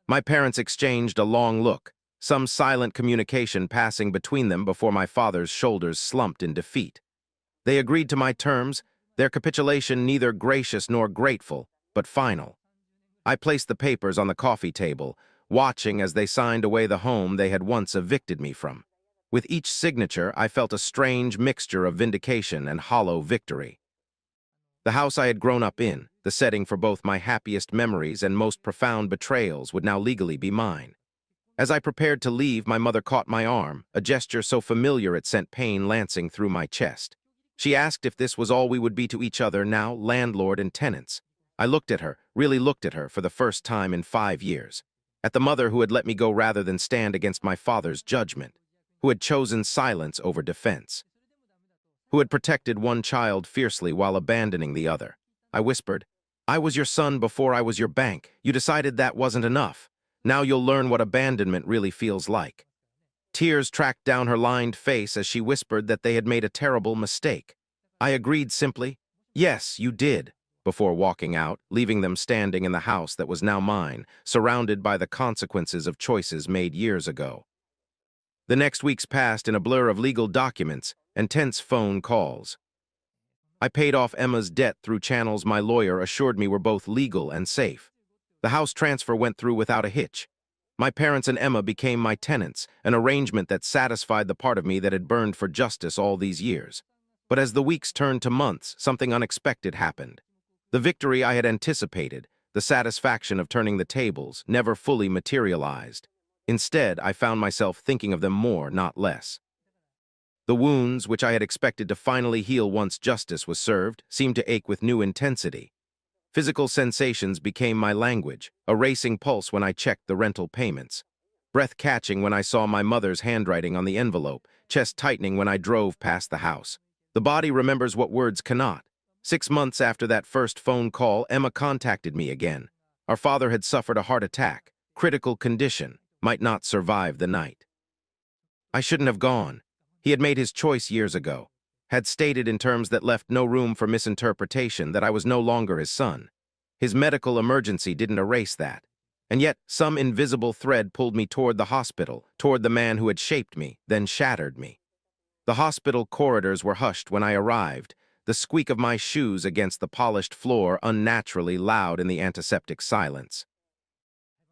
My parents exchanged a long look, some silent communication passing between them before my father's shoulders slumped in defeat. They agreed to my terms, their capitulation neither gracious nor grateful, but final. I placed the papers on the coffee table, watching as they signed away the home they had once evicted me from. With each signature, I felt a strange mixture of vindication and hollow victory. The house I had grown up in, the setting for both my happiest memories and most profound betrayals, would now legally be mine. As I prepared to leave, my mother caught my arm, a gesture so familiar it sent pain lancing through my chest. She asked if this was all we would be to each other now, landlord and tenants. I looked at her, really looked at her for the first time in 5 years. At the mother who had let me go rather than stand against my father's judgment, who had chosen silence over defense, who had protected one child fiercely while abandoning the other. I whispered, "I was your son before I was your bank. You decided that wasn't enough. Now you'll learn what abandonment really feels like." Tears tracked down her lined face as she whispered that they had made a terrible mistake. I agreed simply, "Yes, you did," before walking out, leaving them standing in the house that was now mine, surrounded by the consequences of choices made years ago. The next weeks passed in a blur of legal documents and tense phone calls. I paid off Emma's debt through channels my lawyer assured me were both legal and safe. The house transfer went through without a hitch. My parents and Emma became my tenants, an arrangement that satisfied the part of me that had burned for justice all these years. But as the weeks turned to months, something unexpected happened. The victory I had anticipated, the satisfaction of turning the tables, never fully materialized. Instead, I found myself thinking of them more, not less. The wounds, which I had expected to finally heal once justice was served, seemed to ache with new intensity. Physical sensations became my language, a racing pulse when I checked the rental payments, breath-catching when I saw my mother's handwriting on the envelope, chest tightening when I drove past the house. The body remembers what words cannot. 6 months after that first phone call, Emma contacted me again. Our father had suffered a heart attack, critical condition, might not survive the night. I shouldn't have gone. He had made his choice years ago, had stated in terms that left no room for misinterpretation that I was no longer his son. His medical emergency didn't erase that. And yet, some invisible thread pulled me toward the hospital, toward the man who had shaped me, then shattered me. The hospital corridors were hushed when I arrived, the squeak of my shoes against the polished floor unnaturally loud in the antiseptic silence.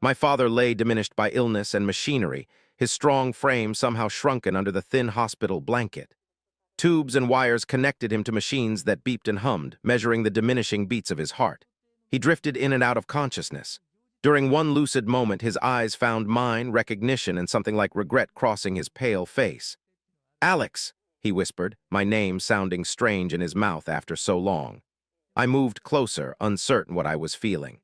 My father lay diminished by illness and machinery, his strong frame somehow shrunken under the thin hospital blanket. Tubes and wires connected him to machines that beeped and hummed, measuring the diminishing beats of his heart. He drifted in and out of consciousness. During one lucid moment, his eyes found mine, recognition, and something like regret crossing his pale face. "Alex," he whispered, my name sounding strange in his mouth after so long. I moved closer, uncertain what I was feeling.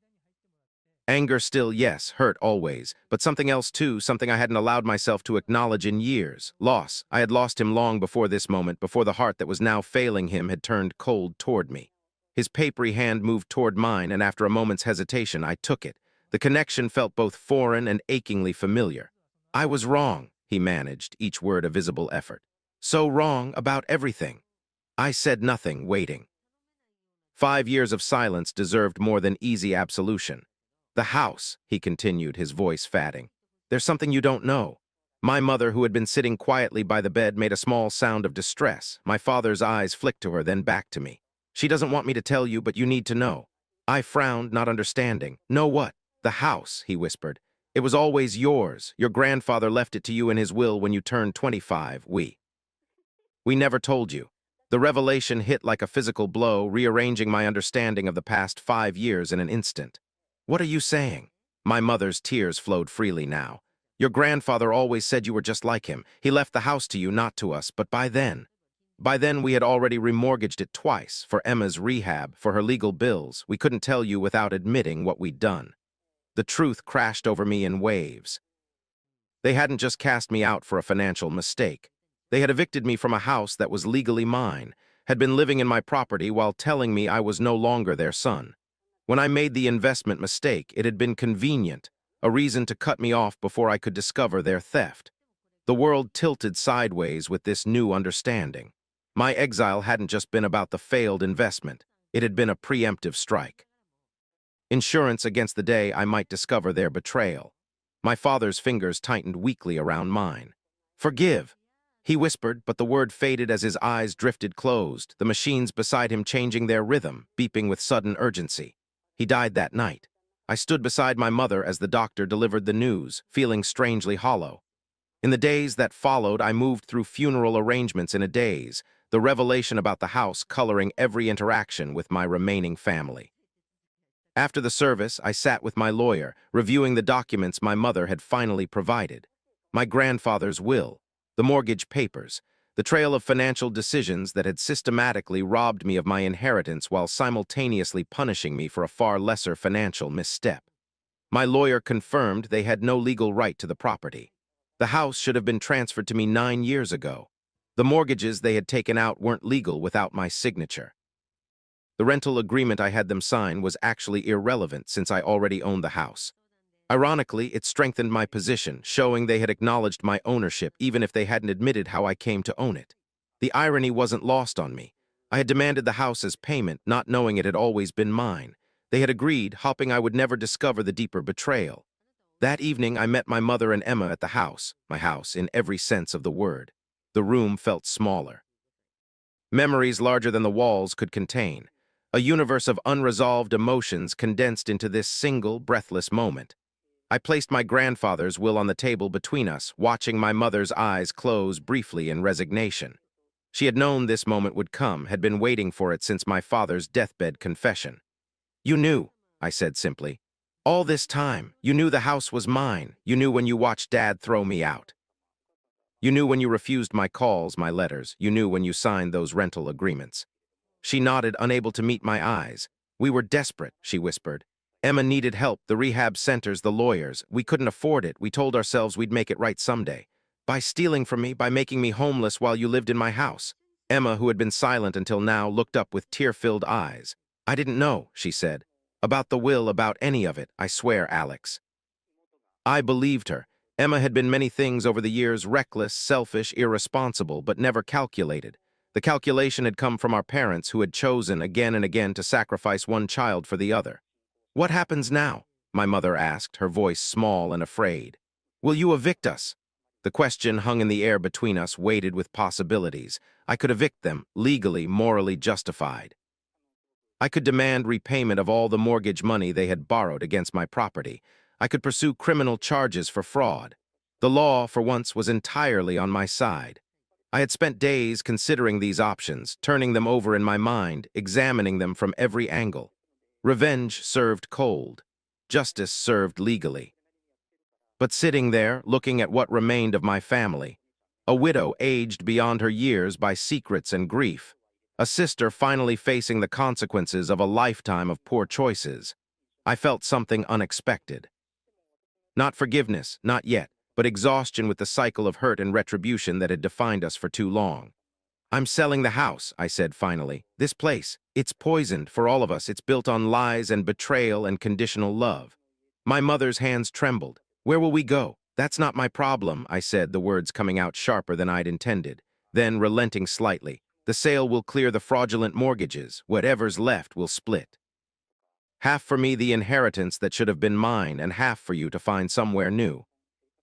Anger still, yes, hurt always, but something else too, something I hadn't allowed myself to acknowledge in years. Loss. I had lost him long before this moment, before the heart that was now failing him had turned cold toward me. His papery hand moved toward mine, and after a moment's hesitation, I took it. The connection felt both foreign and achingly familiar. "I was wrong," he managed, each word a visible effort. "So wrong about everything." I said nothing, waiting. 5 years of silence deserved more than easy absolution. "The house," he continued, his voice fatting. "There's something you don't know." My mother, who had been sitting quietly by the bed, made a small sound of distress. My father's eyes flicked to her, then back to me. "She doesn't want me to tell you, but you need to know." I frowned, not understanding. "Know what?" "The house," he whispered. "It was always yours. Your grandfather left it to you in his will when you turned 25. We never told you." The revelation hit like a physical blow, rearranging my understanding of the past 5 years in an instant. What are you saying? My mother's tears flowed freely now. Your grandfather always said you were just like him. He left the house to you, not to us, but by then we had already remortgaged it twice, for Emma's rehab, for her legal bills. We couldn't tell you without admitting what we'd done. The truth crashed over me in waves. They hadn't just cast me out for a financial mistake. They had evicted me from a house that was legally mine, had been living in my property while telling me I was no longer their son. When I made the investment mistake, it had been convenient, a reason to cut me off before I could discover their theft. The world tilted sideways with this new understanding. My exile hadn't just been about the failed investment. It had been a preemptive strike. Insurance against the day I might discover their betrayal. My father's fingers tightened weakly around mine. Forgive, he whispered, but the word faded as his eyes drifted closed, the machines beside him changing their rhythm, beeping with sudden urgency. He died that night. I stood beside my mother as the doctor delivered the news, feeling strangely hollow. In the days that followed, I moved through funeral arrangements in a daze, the revelation about the house coloring every interaction with my remaining family. After the service, I sat with my lawyer, reviewing the documents my mother had finally provided. My grandfather's will, the mortgage papers, the trail of financial decisions that had systematically robbed me of my inheritance while simultaneously punishing me for a far lesser financial misstep. My lawyer confirmed they had no legal right to the property. The house should have been transferred to me 9 years ago. The mortgages they had taken out weren't legal without my signature. The rental agreement I had them sign was actually irrelevant since I already owned the house. Ironically, it strengthened my position, showing they had acknowledged my ownership even if they hadn't admitted how I came to own it. The irony wasn't lost on me. I had demanded the house as payment, not knowing it had always been mine. They had agreed, hoping I would never discover the deeper betrayal. That evening, I met my mother and Emma at the house, my house in every sense of the word. The room felt smaller. Memories larger than the walls could contain. A universe of unresolved emotions condensed into this single, breathless moment. I placed my grandfather's will on the table between us, watching my mother's eyes close briefly in resignation. She had known this moment would come, had been waiting for it since my father's deathbed confession. "You knew," I said simply. "All this time, you knew the house was mine. You knew when you watched Dad throw me out. You knew when you refused my calls, my letters. You knew when you signed those rental agreements." She nodded, unable to meet my eyes. "We were desperate," she whispered. "Emma needed help, the rehab centers, the lawyers. We couldn't afford it. We told ourselves we'd make it right someday. By stealing from me, by making me homeless while you lived in my house." Emma, who had been silent until now, looked up with tear-filled eyes. "I didn't know," she said. "About the will, about any of it, I swear, Alex." I believed her. Emma had been many things over the years, reckless, selfish, irresponsible, but never calculated. The calculation had come from our parents, who had chosen again and again to sacrifice one child for the other. "What happens now?" my mother asked, her voice small and afraid. "Will you evict us?" The question hung in the air between us, weighted with possibilities. I could evict them, legally, morally justified. I could demand repayment of all the mortgage money they had borrowed against my property. I could pursue criminal charges for fraud. The law, for once, was entirely on my side. I had spent days considering these options, turning them over in my mind, examining them from every angle. Revenge served cold. Justice served legally. But sitting there, looking at what remained of my family, a widow aged beyond her years by secrets and grief, a sister finally facing the consequences of a lifetime of poor choices, I felt something unexpected. Not forgiveness, not yet, but exhaustion with the cycle of hurt and retribution that had defined us for too long. "I'm selling the house," I said finally. "This place, it's poisoned for all of us. It's built on lies and betrayal and conditional love." My mother's hands trembled. "Where will we go?" "That's not my problem," I said, the words coming out sharper than I'd intended. Then, relenting slightly, "The sale will clear the fraudulent mortgages. Whatever's left will split. Half for me, the inheritance that should have been mine, and half for you to find somewhere new."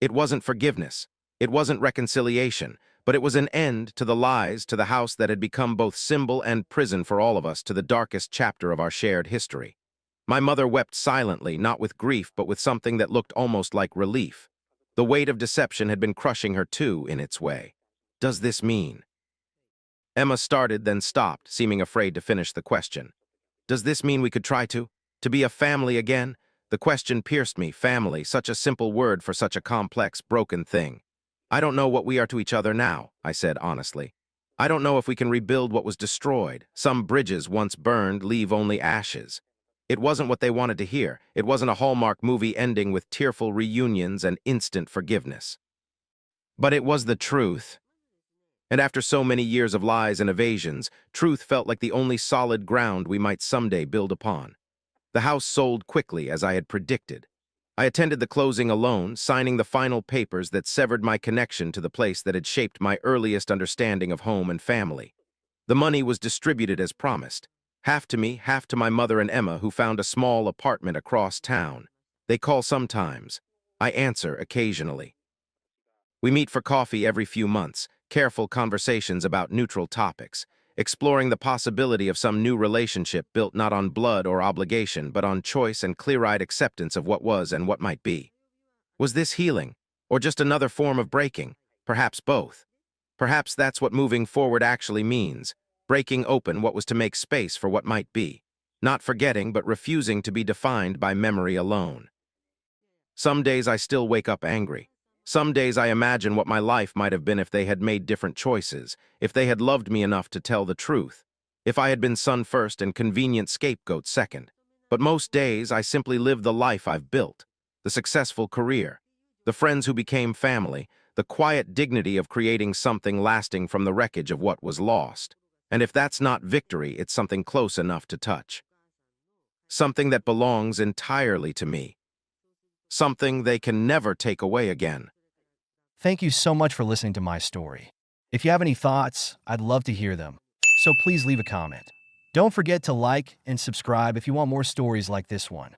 It wasn't forgiveness. It wasn't reconciliation. But it was an end to the lies, to the house that had become both symbol and prison for all of us, to the darkest chapter of our shared history. My mother wept silently, not with grief, but with something that looked almost like relief. The weight of deception had been crushing her too, in its way. "Does this mean?" Emma started, then stopped, seeming afraid to finish the question. Does this mean we could try to? To be a family again? The question pierced me. Family, such a simple word for such a complex, broken thing. I don't know what we are to each other now, I said honestly. I don't know if we can rebuild what was destroyed. Some bridges once burned leave only ashes. It wasn't what they wanted to hear. It wasn't a Hallmark movie ending with tearful reunions and instant forgiveness. But it was the truth. And after so many years of lies and evasions, truth felt like the only solid ground we might someday build upon. The house sold quickly, as I had predicted. I attended the closing alone, signing the final papers that severed my connection to the place that had shaped my earliest understanding of home and family. The money was distributed as promised. Half to me, half to my mother and Emma, who found a small apartment across town. They call sometimes. I answer occasionally. We meet for coffee every few months, careful conversations about neutral topics, exploring the possibility of some new relationship built not on blood or obligation, but on choice and clear-eyed acceptance of what was and what might be. Was this healing, or just another form of breaking? Perhaps both. Perhaps that's what moving forward actually means, breaking open what was to make space for what might be, not forgetting but refusing to be defined by memory alone. Some days I still wake up angry. Some days I imagine what my life might have been if they had made different choices, if they had loved me enough to tell the truth, if I had been son first and convenient scapegoat second. But most days I simply live the life I've built, the successful career, the friends who became family, the quiet dignity of creating something lasting from the wreckage of what was lost. And if that's not victory, it's something close enough to touch. Something that belongs entirely to me. Something they can never take away again. Thank you so much for listening to my story. If you have any thoughts, I'd love to hear them. So please leave a comment. Don't forget to like and subscribe if you want more stories like this one.